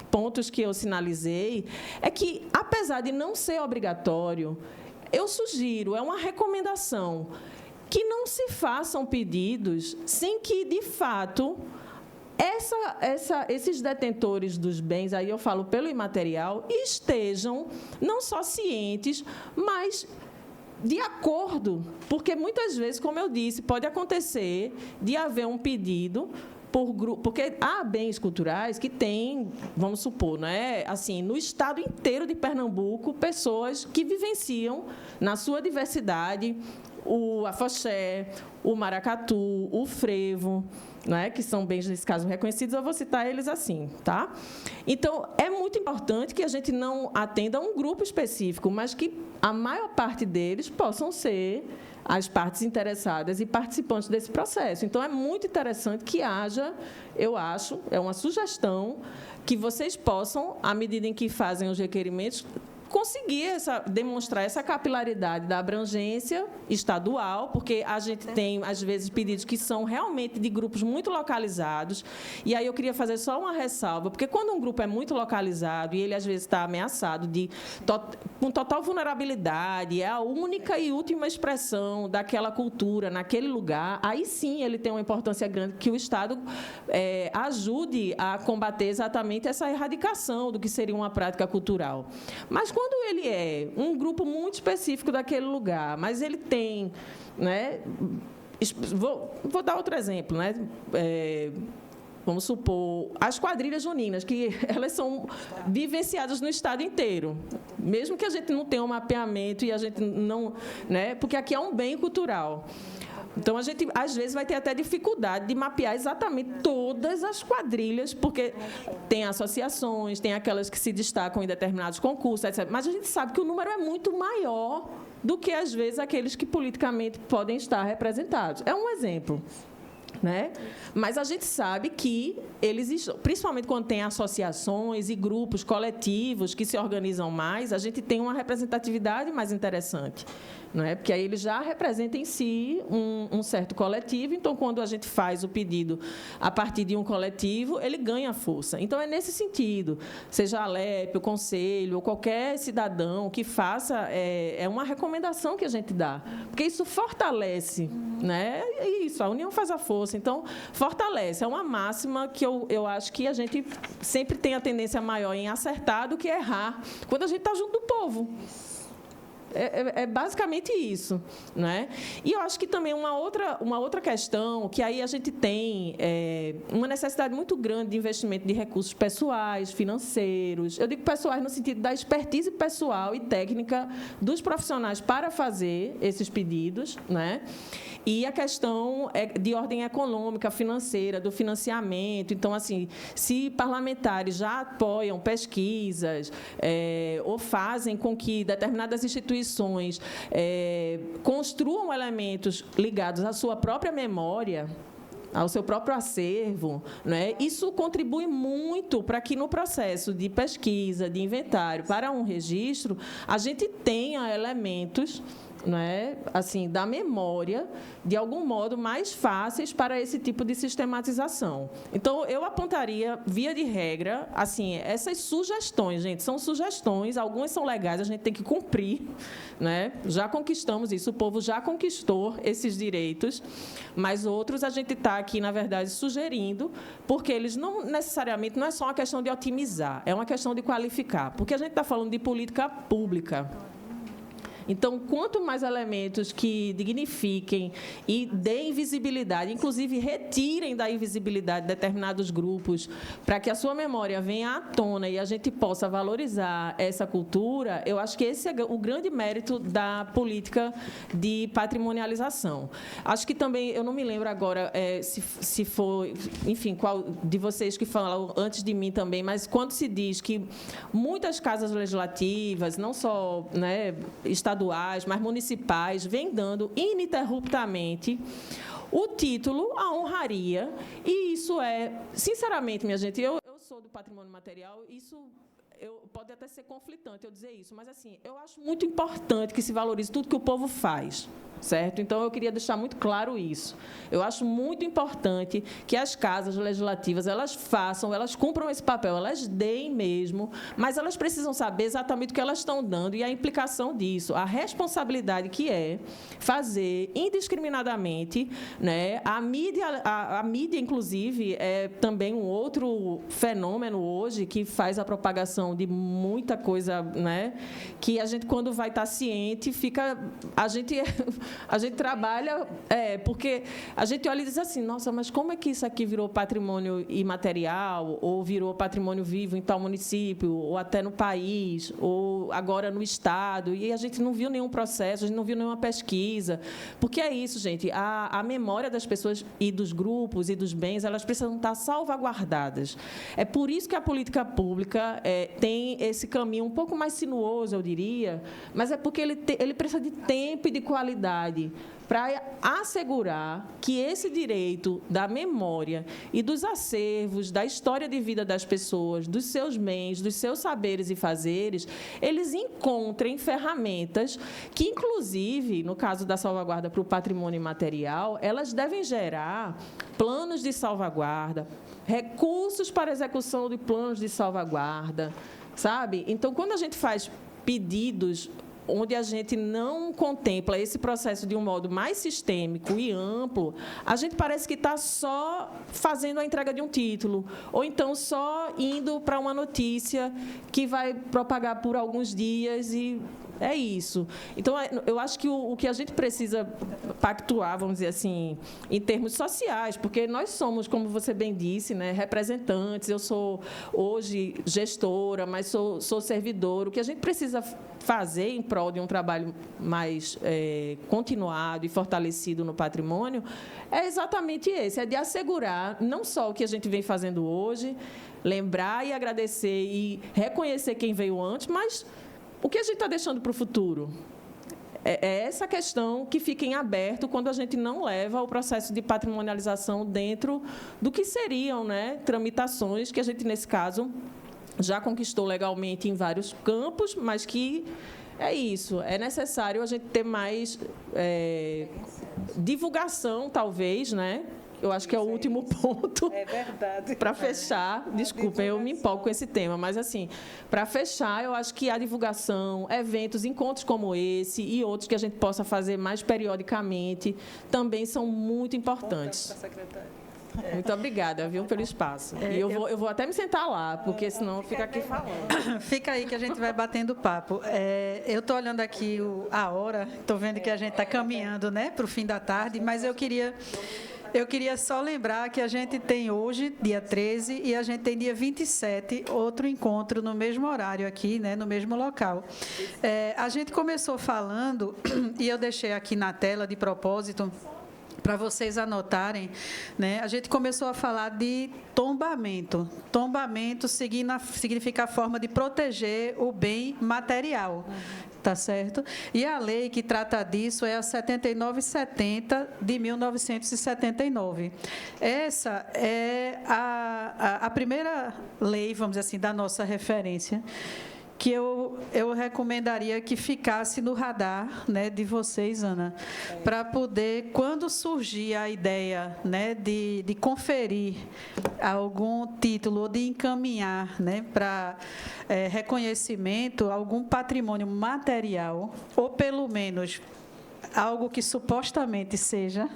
pontos que eu sinalizei é que, apesar de não ser obrigatório, eu sugiro, é uma recomendação, que não se façam pedidos sem que, de fato, esses detentores dos bens, aí eu falo pelo imaterial, estejam não só cientes, mas de acordo, porque muitas vezes, como eu disse, pode acontecer de haver um pedido por grupo, porque há bens culturais que têm, vamos supor, né, assim, no estado inteiro de Pernambuco, pessoas que vivenciam na sua diversidade o afoxé, o maracatu, o frevo, né, que são bens, nesse caso, reconhecidos, eu vou citar eles assim, tá? Então, é muito importante que a gente não atenda a um grupo específico, mas que a maior parte deles possam ser as partes interessadas e participantes desse processo. Então, é muito interessante que haja, eu acho, é uma sugestão, que vocês possam, à medida em que fazem os requerimentos, conseguir demonstrar essa capilaridade da abrangência estadual, porque a gente tem, às vezes, pedidos que são realmente de grupos muito localizados. E aí eu queria fazer só uma ressalva, porque quando um grupo é muito localizado e ele, às vezes, está ameaçado com total vulnerabilidade, é a única e última expressão daquela cultura naquele lugar, aí sim ele tem uma importância grande que o Estado ajude a combater exatamente essa erradicação do que seria uma prática cultural. Mas quando ele é um grupo muito específico daquele lugar, mas ele tem, né, vou dar outro exemplo, né, vamos supor, as quadrilhas juninas, que elas são vivenciadas no estado inteiro, mesmo que a gente não tenha um mapeamento e a gente não, né, porque aqui é um bem cultural. Então, a gente, às vezes, vai ter até dificuldade de mapear exatamente todas as quadrilhas, porque tem associações, tem aquelas que se destacam em determinados concursos, etc. Mas a gente sabe que o número é muito maior do que, às vezes, aqueles que politicamente podem estar representados. É um exemplo, né? Mas a gente sabe que eles, principalmente quando tem associações e grupos coletivos que se organizam mais, a gente tem uma representatividade mais interessante, não é? Porque aí ele já representa em si um certo coletivo, então, quando a gente faz o pedido a partir de um coletivo, ele ganha força. Então, é nesse sentido, seja a Alep, o Conselho, ou qualquer cidadão que faça, é uma recomendação que a gente dá, porque isso fortalece, né? É isso, a união faz a força, então, fortalece. É uma máxima que eu acho que a gente sempre tem a tendência maior em acertar do que errar, quando a gente está junto do povo. É basicamente isso, né? E eu acho que também uma outra questão, que aí a gente tem uma necessidade muito grande de investimento de recursos pessoais, financeiros. Eu digo pessoais no sentido da expertise pessoal e técnica dos profissionais para fazer esses pedidos, né? E a questão é de ordem econômica, financeira, do financiamento. Então, assim, se parlamentares já apoiam pesquisas ou fazem com que determinadas instituições construam elementos ligados à sua própria memória, ao seu próprio acervo, né? Isso contribui muito para que, no processo de pesquisa, de inventário, para um registro, a gente tenha elementos, né, assim, da memória, de algum modo, mais fáceis para esse tipo de sistematização. Então, eu apontaria, via de regra, assim, essas sugestões, gente, são sugestões, algumas são legais, a gente tem que cumprir, né? Já conquistamos isso, o povo já conquistou esses direitos, mas outros a gente está aqui, na verdade, sugerindo, porque eles não necessariamente, não é só uma questão de otimizar, é uma questão de qualificar, porque a gente está falando de política pública. Então, quanto mais elementos que dignifiquem e deem visibilidade, inclusive retirem da invisibilidade determinados grupos, para que a sua memória venha à tona e a gente possa valorizar essa cultura, eu acho que esse é o grande mérito da política de patrimonialização. Acho que também, eu não me lembro agora se for, enfim, qual de vocês que falaram antes de mim também, mas quando se diz que muitas casas legislativas, não só, né, estaduais, mas municipais, vem dando ininterruptamente o título à honraria, e isso sinceramente, minha gente, eu sou do patrimônio material, isso Pode até ser conflitante eu dizer isso, mas assim, eu acho muito importante que se valorize tudo que o povo faz, certo? Então, eu queria deixar muito claro isso. Eu acho muito importante que as casas legislativas, elas façam, elas cumpram esse papel, elas deem mesmo, mas elas precisam saber exatamente o que elas estão dando e a implicação disso, a responsabilidade que é fazer indiscriminadamente, né? A mídia, inclusive, é também um outro fenômeno hoje que faz a propagação de muita coisa, né? Que a gente, quando vai estar ciente, a gente trabalha, porque a gente olha e diz assim, nossa, mas como é que isso aqui virou patrimônio imaterial, ou virou patrimônio vivo em tal município, ou até no país, ou agora no Estado, e a gente não viu nenhum processo, a gente não viu nenhuma pesquisa, porque é isso, gente, a memória das pessoas e dos grupos e dos bens, elas precisam estar salvaguardadas. É por isso que a política pública tem esse caminho um pouco mais sinuoso, eu diria, mas é porque ele precisa de tempo e de qualidade para assegurar que esse direito da memória e dos acervos, da história de vida das pessoas, dos seus bens, dos seus saberes e fazeres, eles encontrem ferramentas que, inclusive, no caso da salvaguarda para o patrimônio imaterial, elas devem gerar planos de salvaguarda, recursos para execução de planos de salvaguarda, sabe? Então, quando a gente faz pedidos onde a gente não contempla esse processo de um modo mais sistêmico e amplo, a gente parece que está só fazendo a entrega de um título, ou então só indo para uma notícia que vai propagar por alguns dias e é isso. Então, eu acho que o que a gente precisa pactuar, vamos dizer assim, em termos sociais, porque nós somos, como você bem disse, né, representantes, eu sou hoje gestora, mas sou servidora. O que a gente precisa fazer em prol de um trabalho mais continuado e fortalecido no patrimônio é exatamente esse, é de assegurar não só o que a gente vem fazendo hoje, lembrar e agradecer e reconhecer quem veio antes, mas o que a gente está deixando para o futuro? É essa questão que fica em aberto quando a gente não leva o processo de patrimonialização dentro do que seriam, né, tramitações que a gente, nesse caso, já conquistou legalmente em vários campos, mas que é isso, é necessário a gente ter mais divulgação, talvez, né? Eu acho que é o último ponto. É verdade. Para fechar, desculpem, eu me empolgo com esse tema, mas, assim, para fechar, eu acho que a divulgação, eventos, encontros como esse e outros que a gente possa fazer mais periodicamente também são muito importantes. Muito obrigada, viu, pelo espaço. E eu vou até me sentar lá, porque senão fica aqui falando. Fica aí que a gente vai batendo papo. Eu estou olhando aqui a hora, estou vendo que a gente está caminhando, né, para o fim da tarde, mas eu queria só lembrar que a gente tem hoje, dia 13, e a gente tem dia 27, outro encontro no mesmo horário aqui, né, no mesmo local. A gente começou falando, e eu deixei aqui na tela de propósito, para vocês anotarem, né? A gente começou a falar de tombamento. Tombamento significa a forma de proteger o bem material. Tá certo? E a lei que trata disso é a 7970 de 1979. Essa é a primeira lei, vamos dizer assim, da nossa referência, que eu recomendaria que ficasse no radar, né, de vocês, Ana, para poder, quando surgir a ideia, né, de conferir algum título ou de encaminhar, né, para reconhecimento algum patrimônio material, ou pelo menos algo que supostamente seja,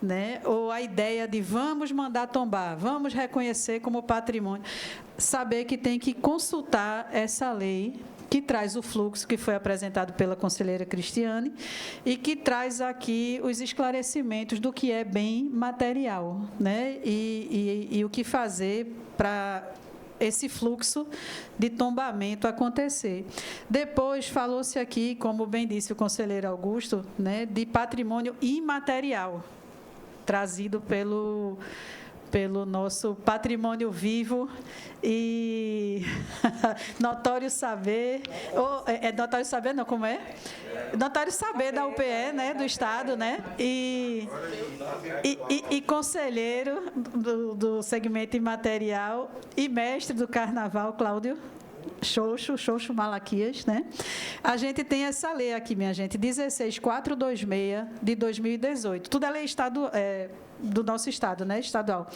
né, ou a ideia de vamos mandar tombar, vamos reconhecer como patrimônio, saber que tem que consultar essa lei que traz o fluxo que foi apresentado pela conselheira Cristiane e que traz aqui os esclarecimentos do que é bem material, né, e o que fazer para esse fluxo de tombamento acontecer. Depois falou-se aqui, como bem disse o conselheiro Augusto, né, de patrimônio imaterial, trazido pelo nosso patrimônio vivo e notório saber, notório saber não, como é? Notório saber da UPE, né, do Estado, né, e conselheiro do segmento imaterial e mestre do Carnaval, Cláudio. Xoxo Malaquias, né? A gente tem essa lei aqui, minha gente, 16426 de 2018. Tudo é lei do nosso estado, né, estadual,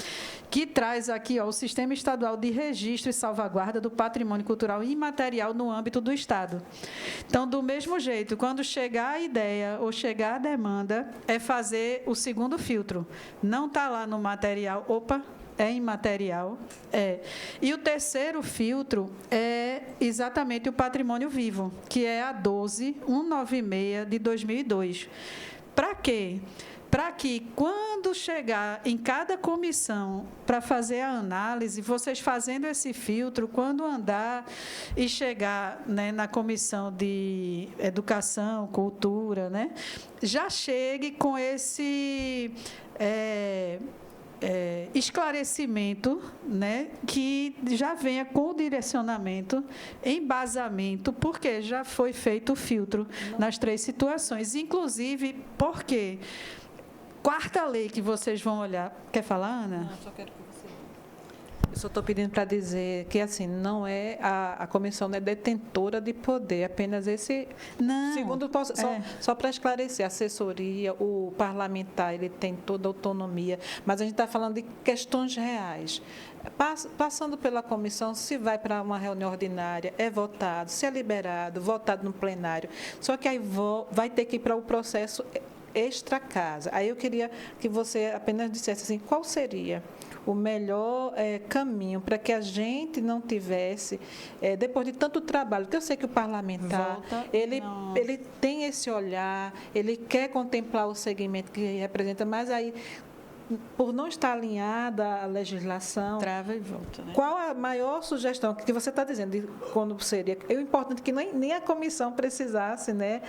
que traz aqui o Sistema Estadual de Registro e Salvaguarda do Patrimônio Cultural Imaterial no âmbito do estado. Então, do mesmo jeito, quando chegar a ideia ou chegar a demanda, é fazer o segundo filtro. Não está lá no material, é imaterial. E o terceiro filtro é exatamente o patrimônio vivo, que é a 12196 de 2002. Para quê? Para que, quando chegar em cada comissão para fazer a análise, vocês fazendo esse filtro, quando andar e chegar, né, na comissão de educação, cultura, né, já chegue com esse esclarecimento, né, que já venha com o direcionamento, embasamento, porque já foi feito o filtro nas 3 situações. Inclusive, porque... Quarta lei que vocês vão olhar. Quer falar, Ana? Não, só quero que você... Eu só estou pedindo para dizer que, assim, não é a comissão não é detentora de poder, apenas esse... Não. Segundo, só para esclarecer, a assessoria, o parlamentar, ele tem toda a autonomia, mas a gente está falando de questões reais. Passando pela comissão, se vai para uma reunião ordinária, é votado, se é liberado, votado no plenário. Só que aí vai ter que ir para o processo extra casa. Aí eu queria que você apenas dissesse assim, qual seria o melhor caminho para que a gente não tivesse, depois de tanto trabalho, que eu sei que o parlamentar, ele tem esse olhar, ele quer contemplar o segmento que representa, mas aí, por não estar alinhada à legislação... Trava e volta, né? Qual a maior sugestão que você está dizendo de quando seria... É importante que nem a comissão precisasse, né,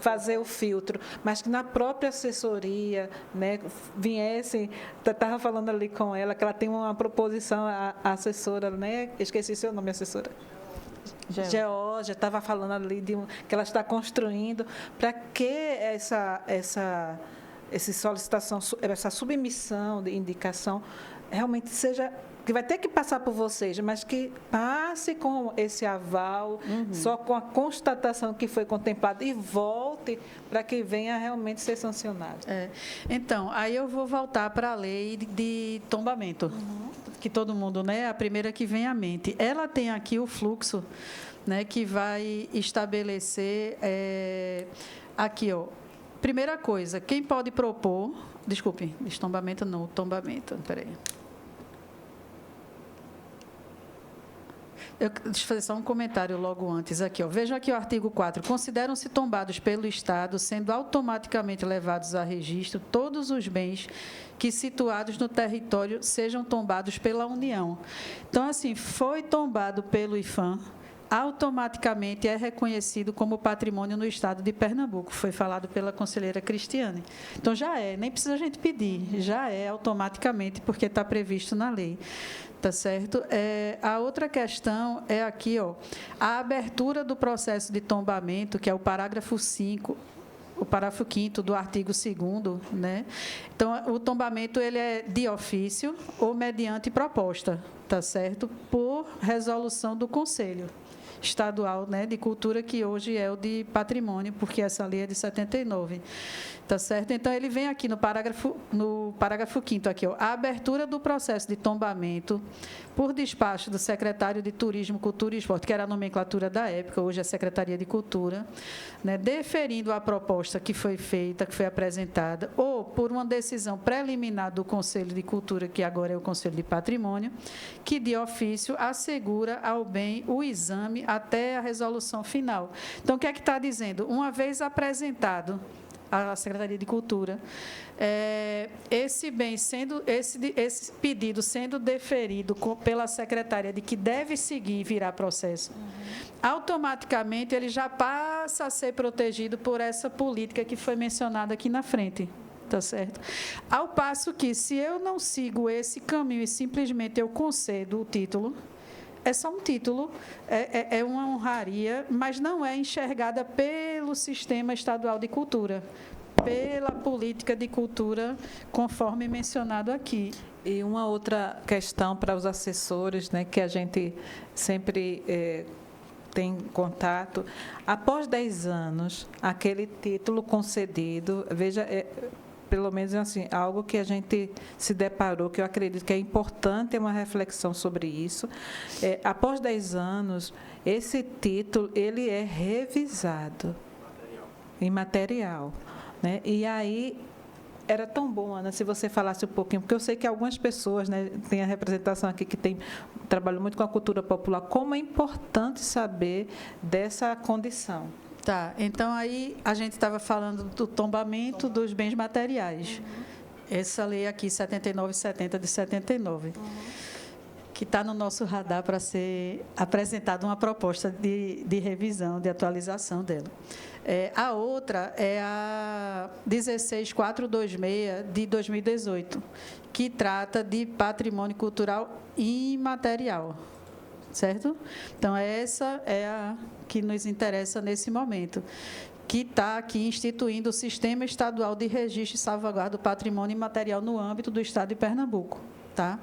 fazer o filtro, mas que na própria assessoria, né, viesse... Estava falando ali com ela, que ela tem uma proposição, a assessora, né? Esqueci seu nome, assessora. Geórgia estava falando ali que ela está construindo, para que essa solicitação, essa submissão de indicação realmente seja, que vai ter que passar por vocês, mas que passe com esse aval, só com a constatação que foi contemplada e volte para que venha realmente ser sancionado. Então, aí eu vou voltar para a lei de tombamento, que todo mundo, né, a primeira que vem à mente. Ela tem aqui o fluxo, né, que vai estabelecer aqui, ó. Primeira coisa, quem pode propor... Desculpe, destombamento não, tombamento. Espera aí. Deixa eu fazer só um comentário logo antes aqui. Ó. Veja aqui o artigo 4. Consideram-se tombados pelo Estado, sendo automaticamente levados a registro todos os bens que, situados no território, sejam tombados pela União. Então, assim, foi tombado pelo IFAM, automaticamente é reconhecido como patrimônio no estado de Pernambuco. Foi falado pela conselheira Cristiane. Então, já nem precisa a gente pedir, já é automaticamente, porque está previsto na lei. Tá certo? A outra questão é aqui, ó, a abertura do processo de tombamento, que é o parágrafo 5, o parágrafo 5º do artigo 2º, né? Então, o tombamento ele é de ofício ou mediante proposta, tá certo? Por resolução do Conselho Estadual, né, de Cultura, que hoje é o de Patrimônio, porque essa lei é de 79. Tá certo? Então, ele vem aqui no parágrafo 5º, aqui, ó, a abertura do processo de tombamento por despacho do secretário de Turismo, Cultura e Esporte, que era a nomenclatura da época, hoje é a Secretaria de Cultura, né, deferindo a proposta que foi feita, que foi apresentada, ou por uma decisão preliminar do Conselho de Cultura, que agora é o Conselho de Patrimônio, que, de ofício, assegura ao bem o exame até a resolução final. Então, o que é que está dizendo? Uma vez apresentado à Secretaria de Cultura, esse pedido sendo deferido pela secretária de que deve seguir e virar processo, automaticamente ele já passa a ser protegido por essa política que foi mencionada aqui na frente. Tá certo? Ao passo que, se eu não sigo esse caminho e simplesmente eu concedo o título, é só um título, é uma honraria, mas não é enxergada pelo Sistema Estadual de Cultura, pela política de cultura, conforme mencionado aqui. E uma outra questão para os assessores, né, que a gente sempre tem contato, após 10 anos, aquele título concedido, veja, pelo menos assim, algo que a gente se deparou, que eu acredito que é importante, é uma reflexão sobre isso. Após 10 anos, esse título ele é revisado em material, né? E aí era tão bom, Ana, se você falasse um pouquinho, porque eu sei que algumas pessoas, né, tem a representação aqui que trabalham muito com a cultura popular, como é importante saber dessa condição. Tá, então aí a gente estava falando do tombamento dos bens materiais. Essa lei aqui, 7970 de 79, que está no nosso radar para ser apresentada uma proposta de revisão, de atualização dela. A outra é a 16426 de 2018, que trata de patrimônio cultural imaterial, certo? Então, essa é a que nos interessa nesse momento, que está aqui instituindo o Sistema Estadual de Registro e Salvaguarda do Patrimônio Imaterial no âmbito do Estado de Pernambuco. Tá?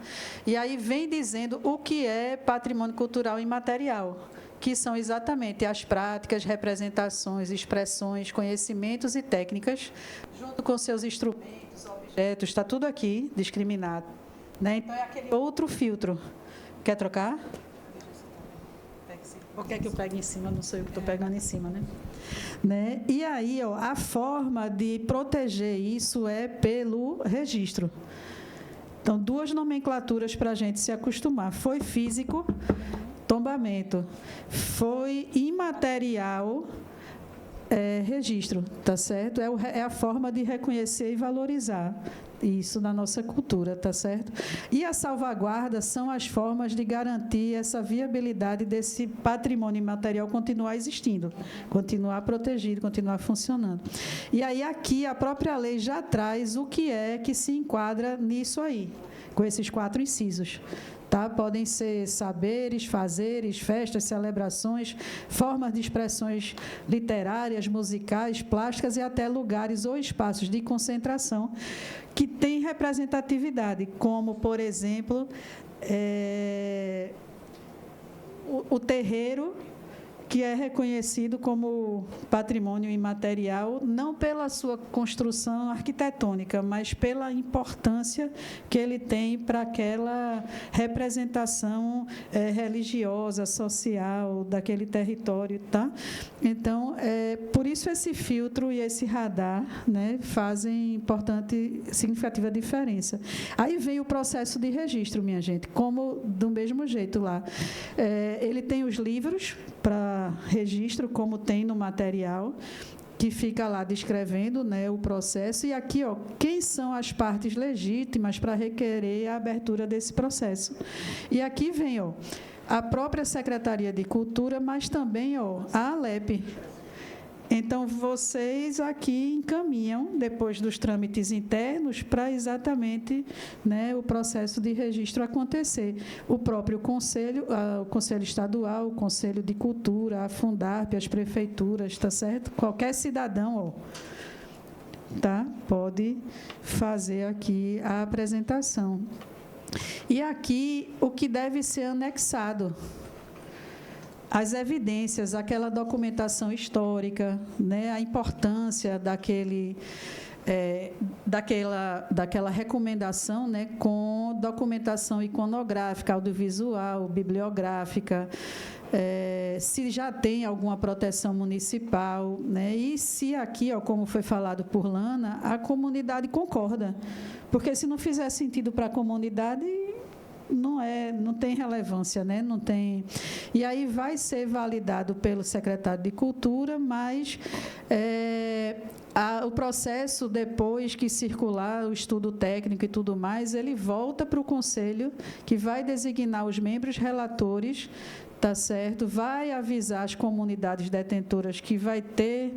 E aí vem dizendo o que é patrimônio cultural imaterial, que são exatamente as práticas, representações, expressões, conhecimentos e técnicas, junto com seus instrumentos, objetos, está tudo aqui discriminado, né? Então, é aquele outro filtro. Quer trocar? Ou quer que eu pegue em cima? Não sou eu que estou pegando em cima, né? E aí, a forma de proteger isso é pelo registro. Então, 2 nomenclaturas para a gente se acostumar. Foi físico, tombamento. Foi imaterial, registro, tá certo? É a forma de reconhecer e valorizar isso na nossa cultura, tá certo? E a salvaguarda são as formas de garantir essa viabilidade desse patrimônio imaterial continuar existindo, continuar protegido, continuar funcionando. E aí aqui a própria lei já traz o que é que se enquadra nisso aí, com esses 4 incisos. Tá? Podem ser saberes, fazeres, festas, celebrações, formas de expressões literárias, musicais, plásticas e até lugares ou espaços de concentração que têm representatividade, como, por exemplo, o terreiro, que é reconhecido como patrimônio imaterial, não pela sua construção arquitetônica, mas pela importância que ele tem para aquela representação religiosa, social daquele território, tá? Então, por isso esse filtro e esse radar, né, fazem importante, significativa diferença. Aí vem o processo de registro, minha gente, como do mesmo jeito lá. Ele tem os livros para registro, como tem no material, que fica lá descrevendo, né, o processo. E aqui, quem são as partes legítimas para requerer a abertura desse processo. E aqui vem, a própria Secretaria de Cultura, mas também, a ALEP. Então, vocês aqui encaminham, depois dos trâmites internos, para exatamente, né, o processo de registro acontecer. O próprio Conselho, o Conselho Estadual, o Conselho de Cultura, a Fundarp, as prefeituras, está certo? Qualquer cidadão, tá, pode fazer aqui a apresentação. E aqui, o que deve ser anexado, as evidências, aquela documentação histórica, né, a importância daquela recomendação, né, com documentação iconográfica, audiovisual, bibliográfica, se já tem alguma proteção municipal, né, e se aqui, como foi falado por Lana, a comunidade concorda, porque se não fizer sentido para a comunidade, não tem relevância, né? Não tem. E aí vai ser validado pelo secretário de Cultura, mas o processo, depois que circular o estudo técnico e tudo mais, ele volta para o Conselho, que vai designar os membros relatores, tá certo? Vai avisar as comunidades detentoras que vai ter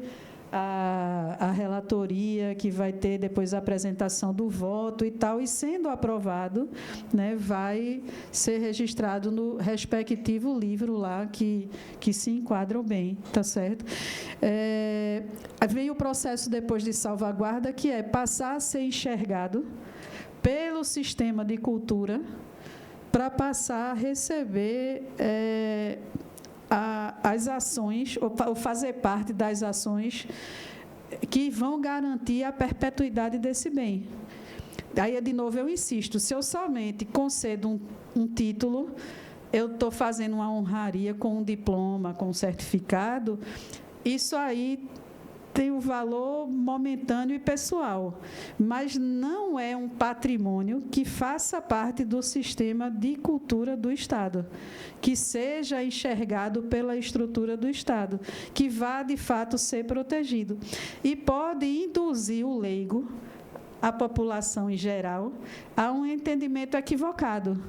a relatoria, que vai ter depois a apresentação do voto e tal, e sendo aprovado, né, vai ser registrado no respectivo livro lá que se enquadram bem, tá certo? Vem o processo depois de salvaguarda, que é passar a ser enxergado pelo sistema de cultura para passar a receber as ações, ou fazer parte das ações que vão garantir a perpetuidade desse bem. Aí, de novo, eu insisto, se eu somente concedo um título, eu estou fazendo uma honraria com um diploma, com um certificado, isso aí tem um valor momentâneo e pessoal, mas não é um patrimônio que faça parte do sistema de cultura do Estado, que seja enxergado pela estrutura do Estado, que vá, de fato, ser protegido. E pode induzir o leigo, a população em geral, a um entendimento equivocado.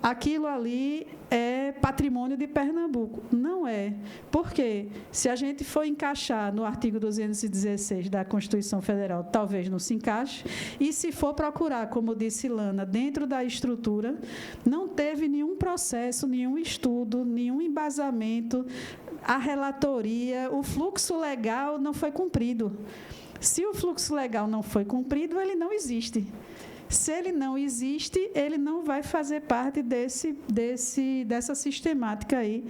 Aquilo ali é patrimônio de Pernambuco. Não é. Por quê? Se a gente for encaixar no artigo 216 da Constituição Federal, talvez não se encaixe, e se for procurar, como disse Lana, dentro da estrutura, não teve nenhum processo, nenhum estudo, nenhum embasamento, a relatoria, o fluxo legal não foi cumprido. Se o fluxo legal não foi cumprido, ele não existe. Se ele não existe, ele não vai fazer parte dessa sistemática aí,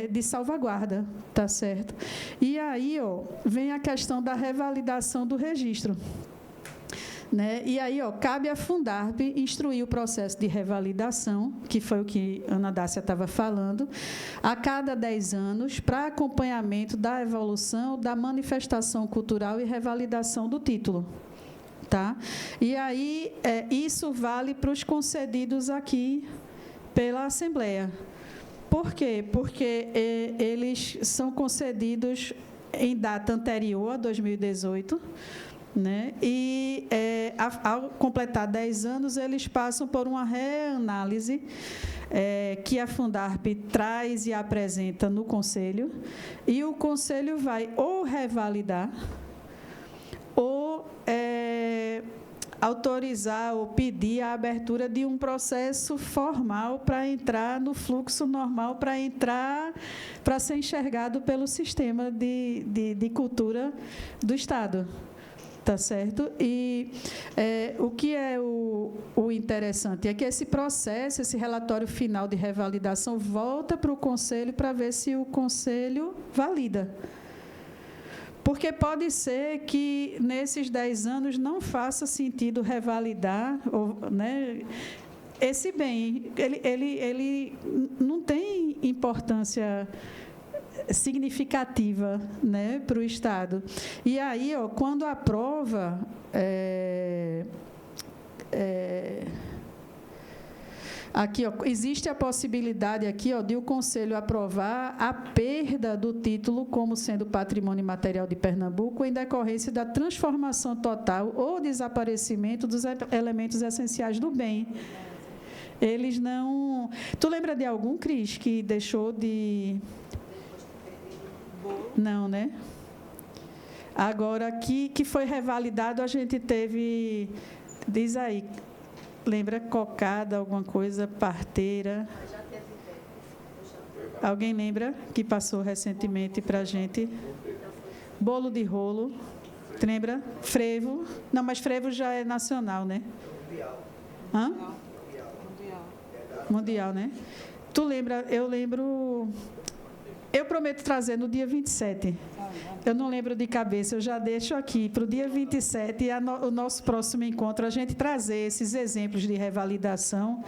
de salvaguarda, tá certo? E aí, vem a questão da revalidação do registro. Né? E aí, cabe à Fundarp instruir o processo de revalidação, que foi o que a Ana Dácia estava falando, a cada 10 anos, para acompanhamento da evolução, da manifestação cultural e revalidação do título. Tá? E aí, isso vale para os concedidos aqui pela Assembleia. Por quê? Porque eles são concedidos em data anterior a 2018, né? E, ao completar 10 anos, eles passam por uma reanálise que a Fundarp traz e apresenta no Conselho, e o Conselho vai ou revalidar, ou autorizar ou pedir a abertura de um processo formal para entrar no fluxo normal, para ser enxergado pelo sistema de cultura do Estado. Tá certo? E o que é o interessante é que esse processo, esse relatório final de revalidação, volta para o Conselho para ver se o Conselho valida. Porque pode ser que, nesses 10 anos, não faça sentido revalidar, né, esse bem. Ele não tem importância significativa, né, para o Estado. E aí, quando aprova... Aqui, existe a possibilidade aqui, de o Conselho aprovar a perda do título como sendo patrimônio material de Pernambuco em decorrência da transformação total ou desaparecimento dos elementos essenciais do bem. Eles não... Tu lembra de algum, Cris, que deixou de... Não, né? Agora, aqui, que foi revalidado, a gente teve... Diz aí... Lembra cocada, alguma coisa, parteira? Alguém lembra que passou recentemente para a gente? Bolo de rolo. Lembra? Frevo. Não, mas frevo já é nacional, né? Hã? Mundial, né? Tu lembra? Eu lembro... Eu prometo trazer no dia 27. Eu não lembro de cabeça, eu já deixo aqui para o dia 27, o nosso próximo encontro, a gente trazer esses exemplos de revalidação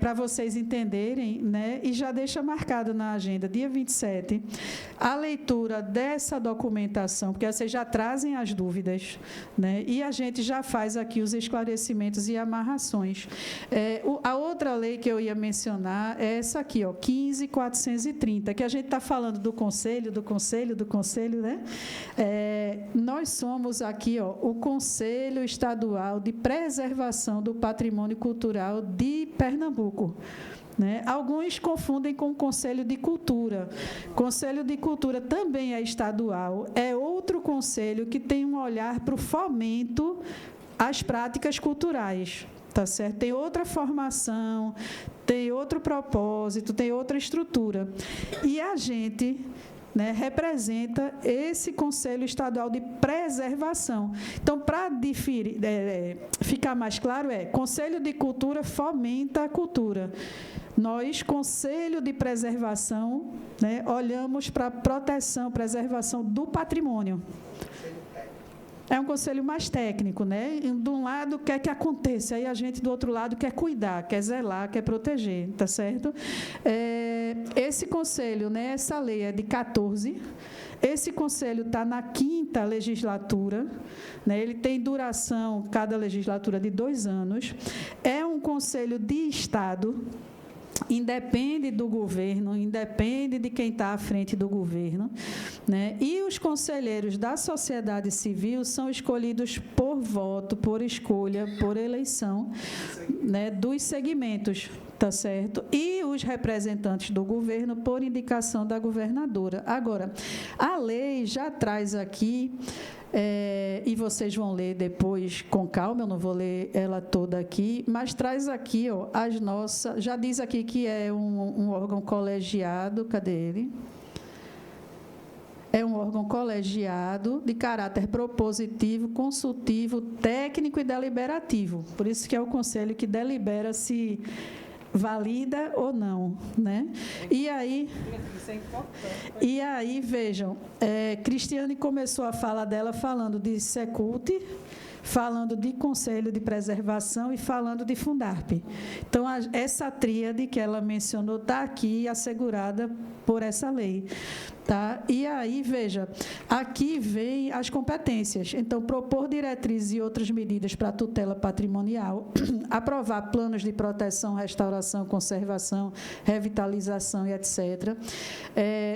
para vocês entenderem, né? E já deixa marcado na agenda, dia 27, a leitura dessa documentação, porque vocês já trazem as dúvidas, né? E a gente já faz aqui os esclarecimentos e amarrações. A outra lei que eu ia mencionar é essa aqui, 15.430, que a gente está falando do Conselho, né? Nós somos aqui, o Conselho Estadual de Preservação do Patrimônio Cultural de Pernambuco. Né? Alguns confundem com o Conselho de Cultura. Conselho de Cultura também é estadual, é outro conselho que tem um olhar para o fomento às práticas culturais. Tá certo? Tem outra formação, tem outro propósito, tem outra estrutura. E a gente né, representa esse Conselho Estadual de Preservação. Então, para ficar mais claro, Conselho de Cultura fomenta a cultura. Nós, Conselho de Preservação, né, olhamos para a proteção, preservação do patrimônio. É um conselho mais técnico, né? De um lado quer que aconteça, aí a gente do outro lado quer cuidar, quer zelar, quer proteger, tá certo? Esse conselho, né, essa lei é de 14. Esse conselho está na 5ª legislatura, né? Ele tem duração, cada legislatura, de 2 anos. É um conselho de Estado, independe do governo, independe de quem está à frente do governo, né? E os conselheiros da sociedade civil são escolhidos por voto, por escolha, por eleição, né, dos segmentos, tá certo? E os representantes do governo por indicação da governadora. Agora, a lei já traz aqui, e vocês vão ler depois com calma, eu não vou ler ela toda aqui, mas traz aqui, ó, as nossas, já diz aqui que é um órgão colegiado, cadê ele? É um órgão colegiado de caráter propositivo, consultivo, técnico e deliberativo. Por isso que é o conselho que delibera se valida ou não, né? E aí, vejam, Cristiane começou a fala dela falando de Secult, falando de Conselho de Preservação e falando de Fundarp. Então, essa tríade que ela mencionou está aqui assegurada por essa lei. Tá? E aí, veja, aqui vem as competências. Então, propor diretrizes e outras medidas para a tutela patrimonial, aprovar planos de proteção, restauração, conservação, revitalização e etc.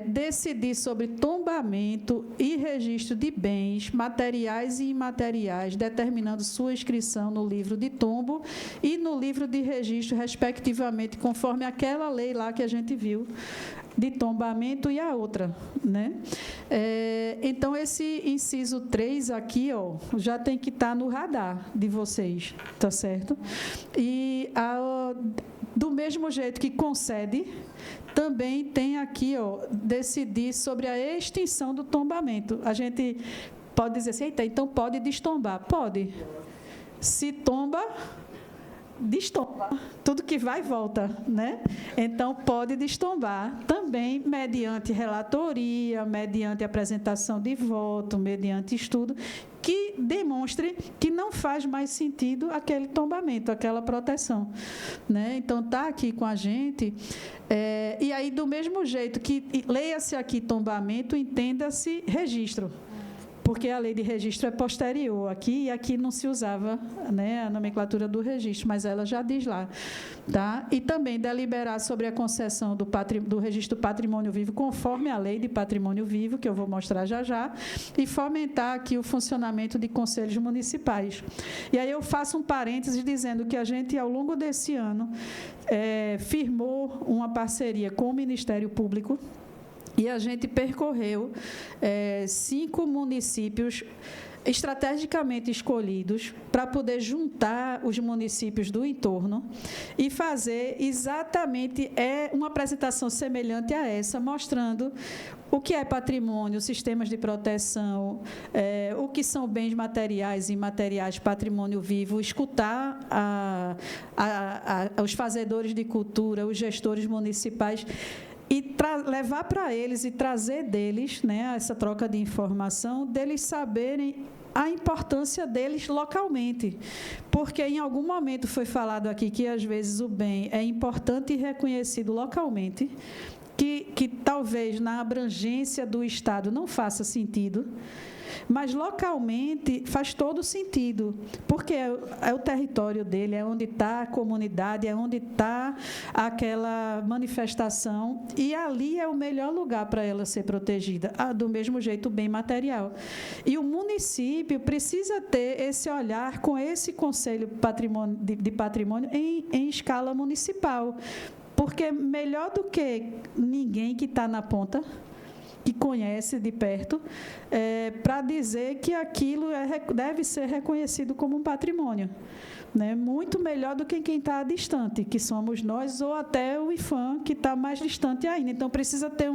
Decidir sobre tombamento e registro de bens materiais e imateriais, determinando sua inscrição no livro de tombo e no livro de registro, respectivamente, conforme aquela lei lá que a gente viu, de tombamento e a outra, né? Então, esse inciso 3 aqui, ó, já tem que estar no radar de vocês, tá certo? E do mesmo jeito que concede, também tem aqui, ó, decidir sobre a extinção do tombamento. A gente pode dizer assim, eita, então pode destombar. Pode. Se tomba, destomba. Tudo que vai, volta, né? Então, pode destombar também mediante relatoria, mediante apresentação de voto, mediante estudo, que demonstre que não faz mais sentido aquele tombamento, aquela proteção, né? Então, está aqui com a gente. E aí, do mesmo jeito que leia-se aqui tombamento, entenda-se registro. Porque a lei de registro é posterior aqui, e aqui não se usava, né, a nomenclatura do registro, mas ela já diz lá. Tá? E também deliberar sobre a concessão do registro do patrimônio vivo, conforme a lei de patrimônio vivo, que eu vou mostrar já, e fomentar aqui o funcionamento de conselhos municipais. E aí eu faço um parênteses dizendo que a gente, ao longo desse ano, firmou uma parceria com o Ministério Público, e a gente percorreu 5 municípios estrategicamente escolhidos para poder juntar os municípios do entorno e fazer exatamente uma apresentação semelhante a essa, mostrando o que é patrimônio, sistemas de proteção, o que são bens materiais e imateriais, patrimônio vivo, escutar os fazedores de cultura, os gestores municipais, e levar para eles e trazer deles, né, essa troca de informação, deles saberem a importância deles localmente. Porque em algum momento foi falado aqui que, às vezes, o bem é importante e reconhecido localmente, que talvez na abrangência do Estado não faça sentido, mas localmente faz todo sentido, porque é o território dele, é onde está a comunidade, é onde está aquela manifestação, e ali é o melhor lugar para ela ser protegida, do mesmo jeito o bem material. E o município precisa ter esse olhar com esse Conselho de Patrimônio em escala municipal, porque melhor do que ninguém que está na ponta, que conhece de perto, para dizer que aquilo deve ser reconhecido como um patrimônio, né? Muito melhor do que quem está distante, que somos nós, ou até o IFAM, que está mais distante ainda. Então, precisa ter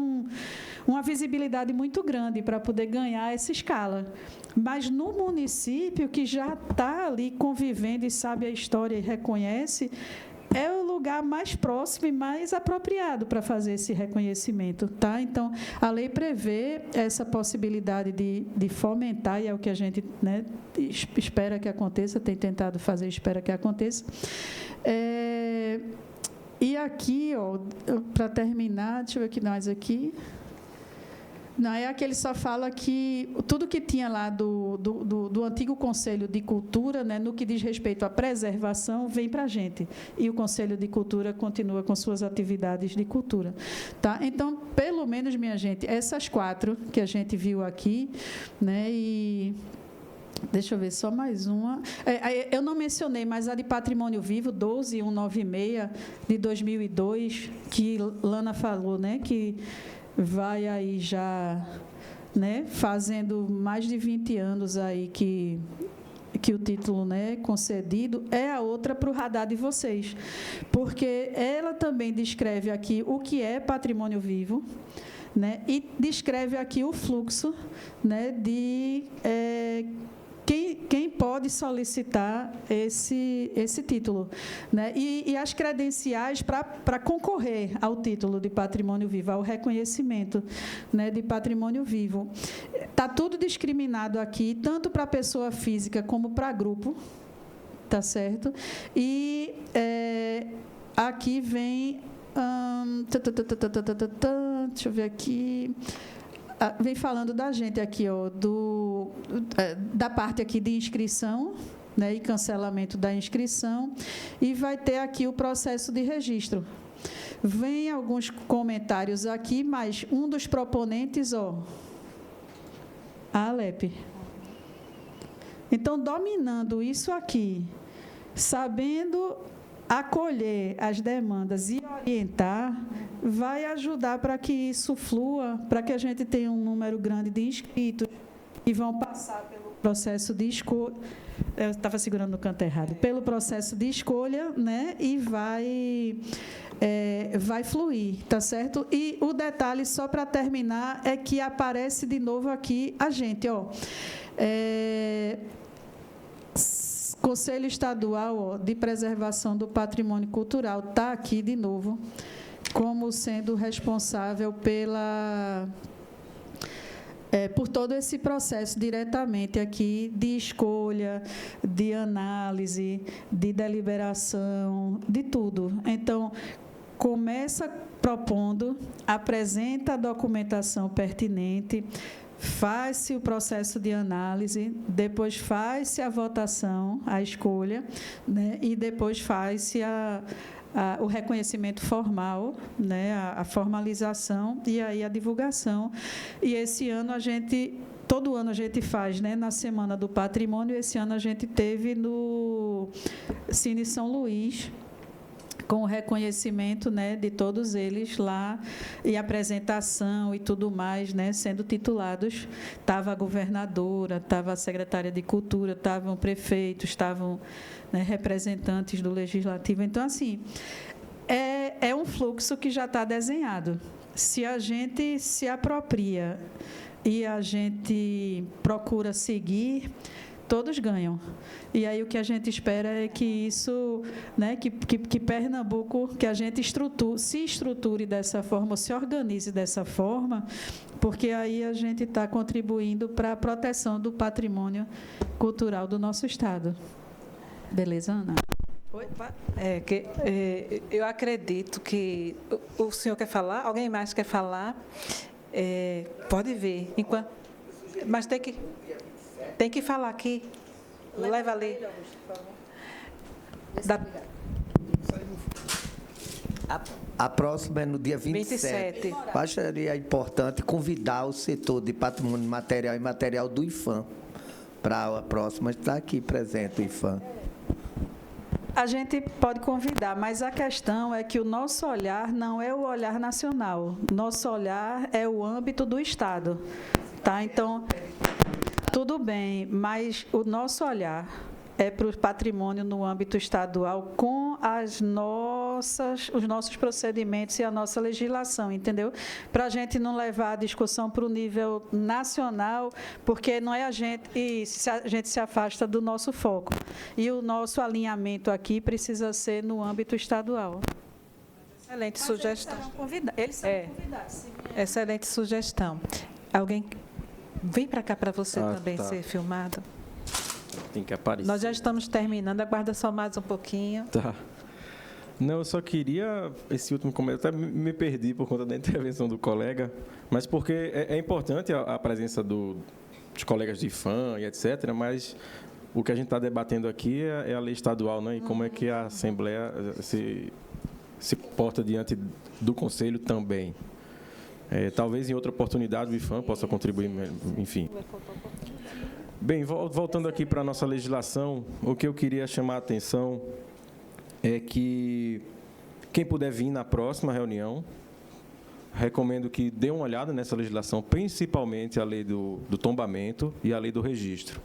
uma visibilidade muito grande para poder ganhar essa escala. Mas no município, que já está ali convivendo e sabe a história e reconhece, é o lugar mais próximo e mais apropriado para fazer esse reconhecimento, tá? Então, a lei prevê essa possibilidade de fomentar, e é o que a gente, né, espera que aconteça, tem tentado fazer, espera que aconteça. E aqui, para terminar, deixa eu ver o que mais aqui. Não, é aquele só fala que tudo que tinha lá do antigo Conselho de Cultura, né, no que diz respeito à preservação, vem para a gente. E o Conselho de Cultura continua com suas atividades de cultura. Tá? Então, pelo menos, minha gente, essas 4 que a gente viu aqui, né, e... Deixa eu ver, só mais uma. Eu não mencionei, mas a de Patrimônio Vivo, 12196, de 2002, que Lana falou, né, que vai aí já, né, fazendo mais de 20 anos aí que o título, né, concedido, é a outra para o radar de vocês, porque ela também descreve aqui o que é patrimônio vivo, né, e descreve aqui o fluxo, né, de quem pode solicitar esse título, né? E as credenciais para concorrer ao título de patrimônio vivo, ao reconhecimento, né, de patrimônio vivo. Está tudo discriminado aqui, tanto para pessoa física como para grupo, tá certo? E aqui vem... deixa eu ver aqui... Vem falando da gente aqui, da parte aqui de inscrição, né, e cancelamento da inscrição, e vai ter aqui o processo de registro. Vem alguns comentários aqui, mas um dos proponentes, a Alep. Então, dominando isso aqui, sabendo acolher as demandas e orientar, vai ajudar para que isso flua, para que a gente tenha um número grande de inscritos que vão passar pelo processo de escolha. Eu estava segurando no canto errado. Pelo processo de escolha, né? E vai fluir, tá certo? E o detalhe, só para terminar, é que aparece de novo aqui a gente, Conselho Estadual de Preservação do Patrimônio Cultural está aqui de novo, como sendo responsável por todo esse processo diretamente aqui de escolha, de análise, de deliberação, de tudo. Então, começa propondo, apresenta a documentação pertinente, faz-se o processo de análise, depois faz-se a votação, a escolha, né, e depois faz-se o reconhecimento formal, né, a formalização e aí a divulgação. E esse ano todo ano a gente faz, né, na Semana do Patrimônio. Esse ano a gente teve no Cine São Luís, com o reconhecimento, né, de todos eles lá, e apresentação e tudo mais, né, sendo titulados. Estava a governadora, estava a secretária de Cultura, estavam prefeitos, estavam, né, representantes do Legislativo. Então, assim, é um fluxo que já está desenhado. Se a gente se apropria e a gente procura seguir, todos ganham. E aí o que a gente espera é que isso, né, que Pernambuco, que a gente se estruture dessa forma, se organize dessa forma, porque aí a gente está contribuindo para a proteção do patrimônio cultural do nosso Estado. Beleza, Ana? Eu acredito que o senhor quer falar, alguém mais quer falar, pode ver. Mas tem que falar aqui. Leva ali. A próxima é no dia 27. Acharia importante convidar o setor de patrimônio material e imaterial do IFAM para a próxima estar aqui presente, o IFAM. A gente pode convidar, mas a questão é que o nosso olhar não é o olhar nacional. Nosso olhar é o âmbito do Estado. Tá? Então, tudo bem, mas o nosso olhar é para o patrimônio no âmbito estadual com as os nossos procedimentos e a nossa legislação, entendeu? Para a gente não levar a discussão para o nível nacional, porque não é a gente se afasta do nosso foco. E o nosso alinhamento aqui precisa ser no âmbito estadual. Excelente sugestão. Eles serão convidados. Excelente sugestão. Alguém vem para cá para você também ser filmado? Tem que aparecer. Nós já estamos terminando, aguarda só mais um pouquinho. Tá. Não, eu só queria, esse último comentário, até me perdi por conta da intervenção do colega, mas porque é importante a presença dos colegas de IFAM e etc., mas o que a gente está debatendo aqui é a lei estadual, né? E como é que a Assembleia se porta diante do Conselho também. Talvez em outra oportunidade o IFAM possa contribuir, enfim. Bem, voltando aqui para a nossa legislação, o que eu queria chamar a atenção é que quem puder vir na próxima reunião, recomendo que dê uma olhada nessa legislação, principalmente a lei do tombamento e a lei do registro.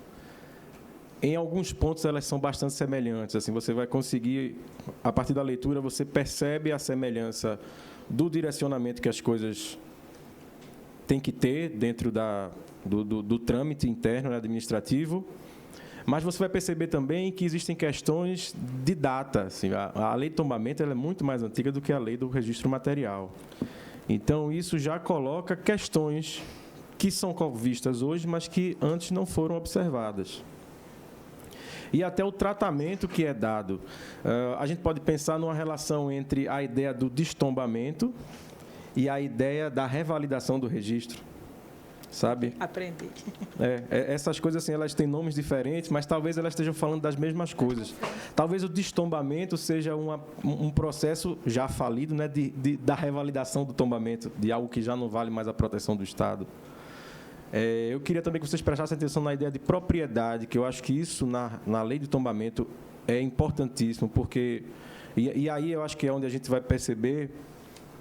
Em alguns pontos, elas são bastante semelhantes. Assim, você vai conseguir, a partir da leitura, você percebe a semelhança do direcionamento que as coisas têm que ter dentro do trâmite interno administrativo, mas você vai perceber também que existem questões de data. Assim, a lei de tombamento ela é muito mais antiga do que a lei do registro material. Então, isso já coloca questões que são vistas hoje, mas que antes não foram observadas. E até o tratamento que é dado. A gente pode pensar numa relação entre a ideia do destombamento e a ideia da revalidação do registro. Sabe? Aprendi. Essas coisas assim, elas têm nomes diferentes, mas talvez elas estejam falando das mesmas coisas. Talvez o destombamento seja um processo já falido, né, da revalidação do tombamento, de algo que já não vale mais a proteção do Estado. Eu queria também que vocês prestassem atenção na ideia de propriedade, que eu acho que isso, na lei de tombamento, é importantíssimo, porque... E aí eu acho que é onde a gente vai perceber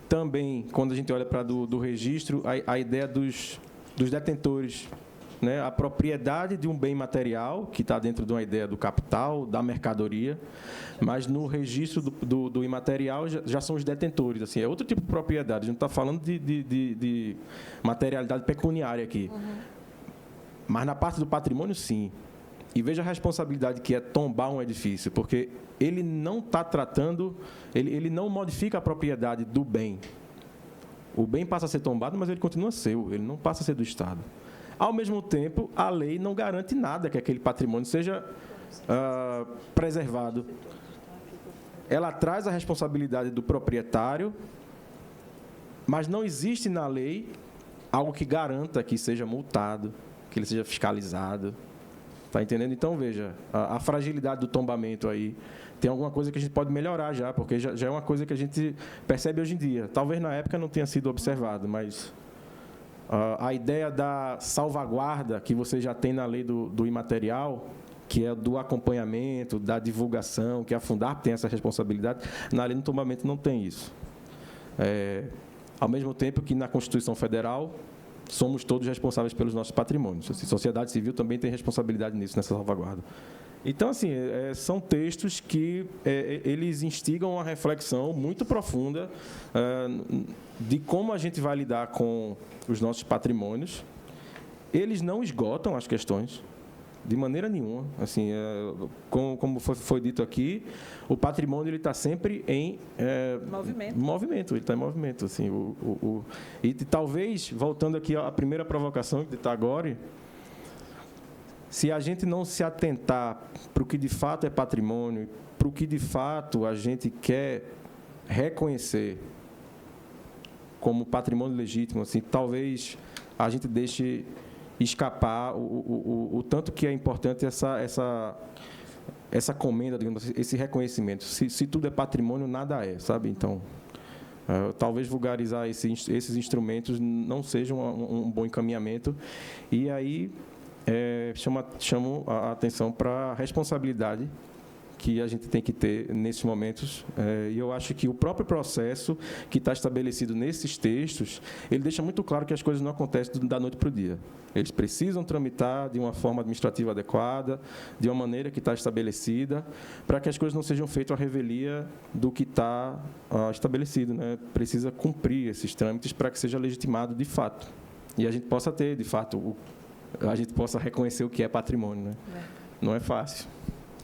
também, quando a gente olha para do registro, a ideia dos detentores, né? A propriedade de um bem material, que está dentro de uma ideia do capital, da mercadoria, mas no registro do imaterial já são os detentores. Assim, é outro tipo de propriedade, a gente não está falando de materialidade pecuniária aqui. Uhum. Mas na parte do patrimônio, sim. E veja a responsabilidade que é tombar um edifício, porque ele não está tratando, ele não modifica a propriedade do bem. O bem passa a ser tombado, mas ele continua seu, ele não passa a ser do Estado. Ao mesmo tempo, a lei não garante nada que aquele patrimônio seja preservado. Ela traz a responsabilidade do proprietário, mas não existe na lei algo que garanta que seja multado, que ele seja fiscalizado. Está entendendo? Então, veja, a fragilidade do tombamento aí. Tem alguma coisa que a gente pode melhorar já, porque já é uma coisa que a gente percebe hoje em dia. Talvez na época não tenha sido observado, mas a ideia da salvaguarda que você já tem na lei do imaterial, que é do acompanhamento, da divulgação, que a Fundap tem essa responsabilidade, na lei do tombamento não tem isso. Ao mesmo tempo que na Constituição Federal somos todos responsáveis pelos nossos patrimônios. Assim, a sociedade civil também tem responsabilidade nisso, nessa salvaguarda. Então, assim, são textos que eles instigam uma reflexão muito profunda de como a gente vai lidar com os nossos patrimônios. Eles não esgotam as questões, de maneira nenhuma. Assim, como foi dito aqui, o patrimônio está sempre em movimento. Ele está em movimento. Assim, e talvez, voltando aqui à primeira provocação de Tagore, se a gente não se atentar para o que de fato é patrimônio, para o que de fato a gente quer reconhecer como patrimônio legítimo, assim, talvez a gente deixe escapar o tanto que é importante essa comenda, digamos assim, esse reconhecimento. Se tudo é patrimônio, nada é, sabe? Então, talvez vulgarizar esses instrumentos não seja um bom encaminhamento. E aí chamo a atenção para a responsabilidade que a gente tem que ter nesses momentos. E eu acho que o próprio processo que está estabelecido nesses textos, ele deixa muito claro que as coisas não acontecem da noite para o dia. Eles precisam tramitar de uma forma administrativa adequada, de uma maneira que está estabelecida, para que as coisas não sejam feitas à revelia do que está estabelecido, né? Precisa cumprir esses trâmites para que seja legitimado de fato. E a gente possa ter, de fato, a gente possa reconhecer o que é patrimônio, né? Não é fácil.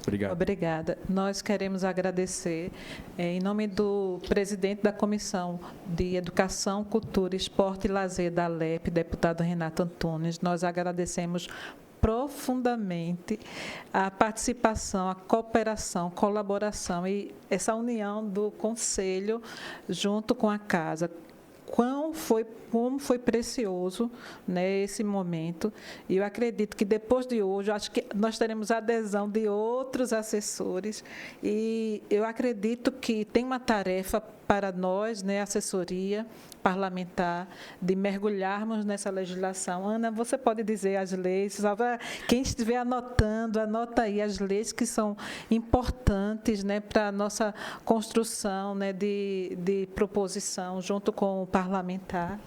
Obrigado. Obrigada. Nós queremos agradecer, em nome do presidente da Comissão de Educação, Cultura, Esporte e Lazer da ALEP, deputado Renato Antunes, nós agradecemos profundamente a participação, a cooperação, colaboração e essa união do Conselho junto com a Casa. Como foi precioso, né, esse momento. E eu acredito que depois de hoje, acho que nós teremos adesão de outros assessores. E eu acredito que tem uma tarefa para nós, né, assessoria parlamentar, de mergulharmos nessa legislação. Ana, você pode dizer as leis, quem estiver anotando, anota aí as leis que são importantes, né, para a nossa construção, né, de proposição junto com o parlamentar.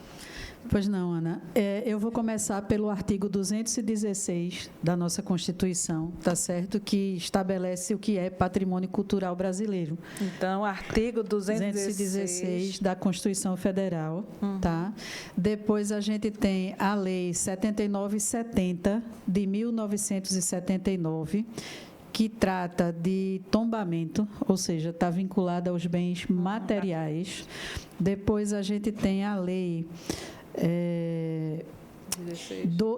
Pois não, Ana. Eu vou começar pelo artigo 216 da nossa Constituição, tá certo? Que estabelece o que é patrimônio cultural brasileiro. Então, artigo 216 da Constituição Federal, tá? Depois a gente tem a Lei 7970 de 1979, que trata de tombamento, ou seja, está vinculada aos bens materiais. Depois a gente tem a Lei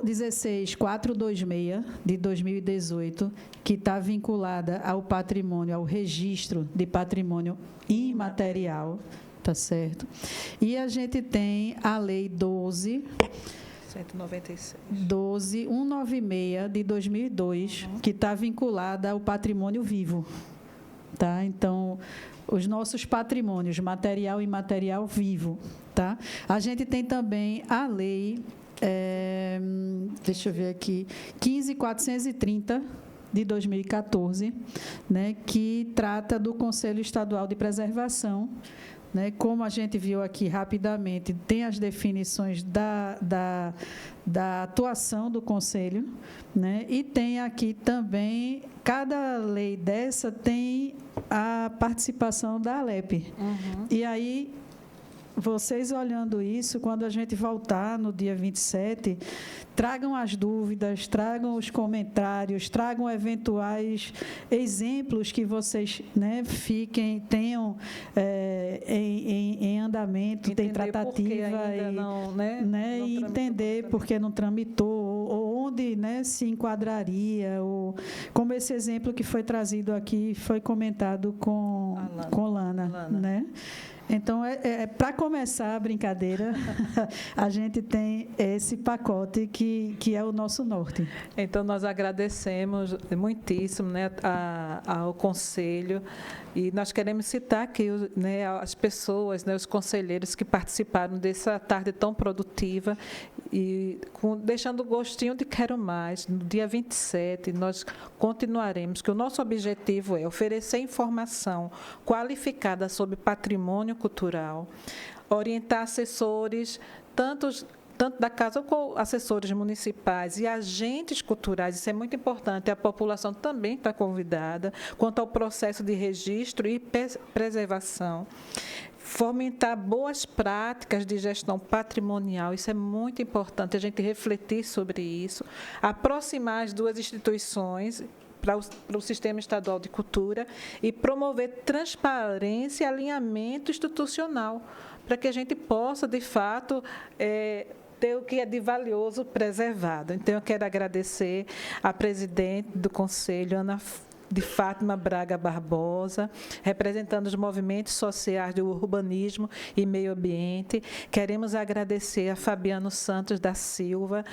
16426 de 2018, que está vinculada ao patrimônio, ao registro de patrimônio imaterial, tá certo? E a gente tem a Lei 19196 de 2002, que está vinculada ao patrimônio vivo, tá? Então, os nossos patrimônios material e imaterial vivo, tá? A gente tem também a lei, deixa eu ver aqui, 15430 de 2014, né, que trata do Conselho Estadual de Preservação, né? Como a gente viu aqui rapidamente, tem as definições da atuação do Conselho, né? E tem aqui também, cada lei dessa tem a participação da ALEP. E aí, vocês olhando isso, quando a gente voltar no dia 27, tragam as dúvidas, tragam os comentários, tragam eventuais exemplos que vocês, né, tenham em andamento, tem tratativa e não, né, e entender por que não tramitou, ou onde, né, se enquadraria, ou como esse exemplo que foi trazido aqui, foi comentado com Lana, né? Então, para começar a brincadeira, a gente tem esse pacote que é o nosso norte. Então, nós agradecemos muitíssimo, né, ao Conselho, e nós queremos citar aqui, né, as pessoas, né, os conselheiros que participaram dessa tarde tão produtiva, e deixando o gostinho de quero mais. No dia 27, nós continuaremos, que o nosso objetivo é oferecer informação qualificada sobre patrimônio cultural, orientar assessores, tanto da casa como assessores municipais e agentes culturais, isso é muito importante, a população também está convidada, quanto ao processo de registro e preservação. Fomentar boas práticas de gestão patrimonial, isso é muito importante, a gente refletir sobre isso, aproximar as duas instituições para o Sistema Estadual de Cultura e promover transparência e alinhamento institucional, para que a gente possa, de fato, ter o que é de valioso preservado. Então, eu quero agradecer à presidente do Conselho, Ana de Fátima Braga Barbosa, representando os movimentos sociais do urbanismo e meio ambiente. Queremos agradecer a Fabiano Santos da Silva,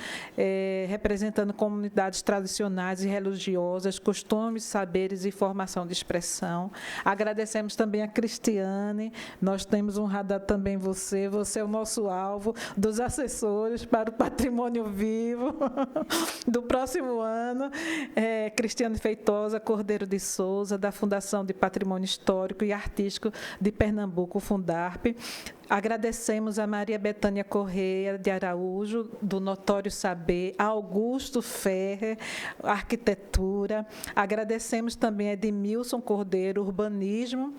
representando comunidades tradicionais e religiosas, costumes, saberes e formação de expressão. Agradecemos também a Cristiane, nós temos honrado também você é o nosso alvo dos assessores para o patrimônio vivo do próximo ano. Cristiane Feitosa, coordenadora Cordeiro de Souza, da Fundação de Patrimônio Histórico e Artístico de Pernambuco, Fundarp. Agradecemos a Maria Bethânia Correia de Araújo, do Notório Saber, a Augusto Ferrer, Arquitetura. Agradecemos também a Edmilson Cordeiro, Urbanismo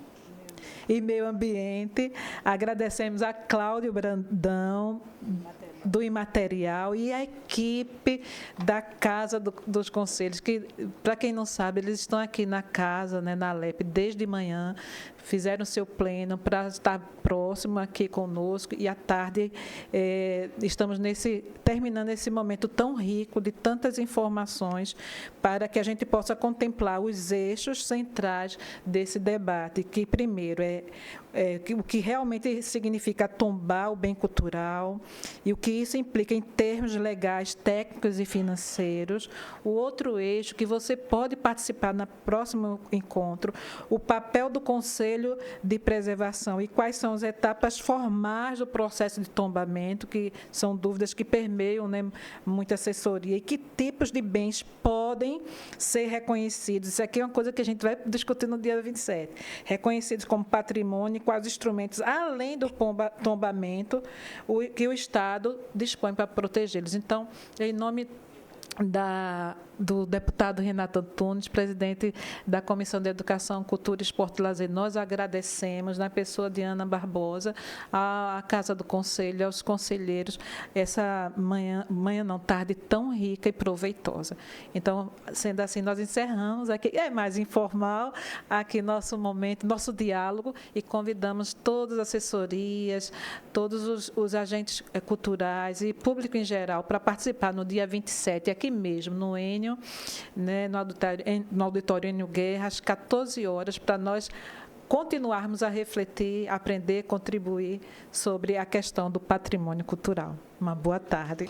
e Meio Ambiente. Agradecemos a Cláudio Brandão, do Imaterial, e a equipe da Casa dos Conselhos, que, para quem não sabe, eles estão aqui na casa, né, na LEP, desde manhã, fizeram seu pleno para estar próximo aqui conosco, e à tarde estamos terminando esse momento tão rico de tantas informações para que a gente possa contemplar os eixos centrais desse debate, que primeiro o que realmente significa tombar o bem cultural e o que isso implica em termos legais, técnicos e financeiros. O outro eixo, que você pode participar no próximo encontro, o papel do Conselho de Preservação e quais são as etapas formais do processo de tombamento, que são dúvidas que permeiam, né, muita assessoria, e que tipos de bens podem ser reconhecidos. Isso aqui é uma coisa que a gente vai discutir no dia 27. Reconhecidos como patrimônio, quais instrumentos, além do tombamento, que o Estado dispõe para protegê-los. Então, em nome do deputado Renato Antunes, presidente da Comissão de Educação, Cultura, Esporte e Lazer, nós agradecemos, na pessoa de Ana Barbosa, à Casa do Conselho, aos conselheiros, essa tarde tão rica e proveitosa. Então, sendo assim, nós encerramos aqui, é mais informal, aqui nosso momento, nosso diálogo, e convidamos todas as assessorias, todos os agentes culturais e público em geral para participar no dia 27, aqui mesmo, no Enio, né, no auditório Enio Guerra, às 14 horas, para nós continuarmos a refletir, aprender, contribuir sobre a questão do patrimônio cultural. Uma boa tarde.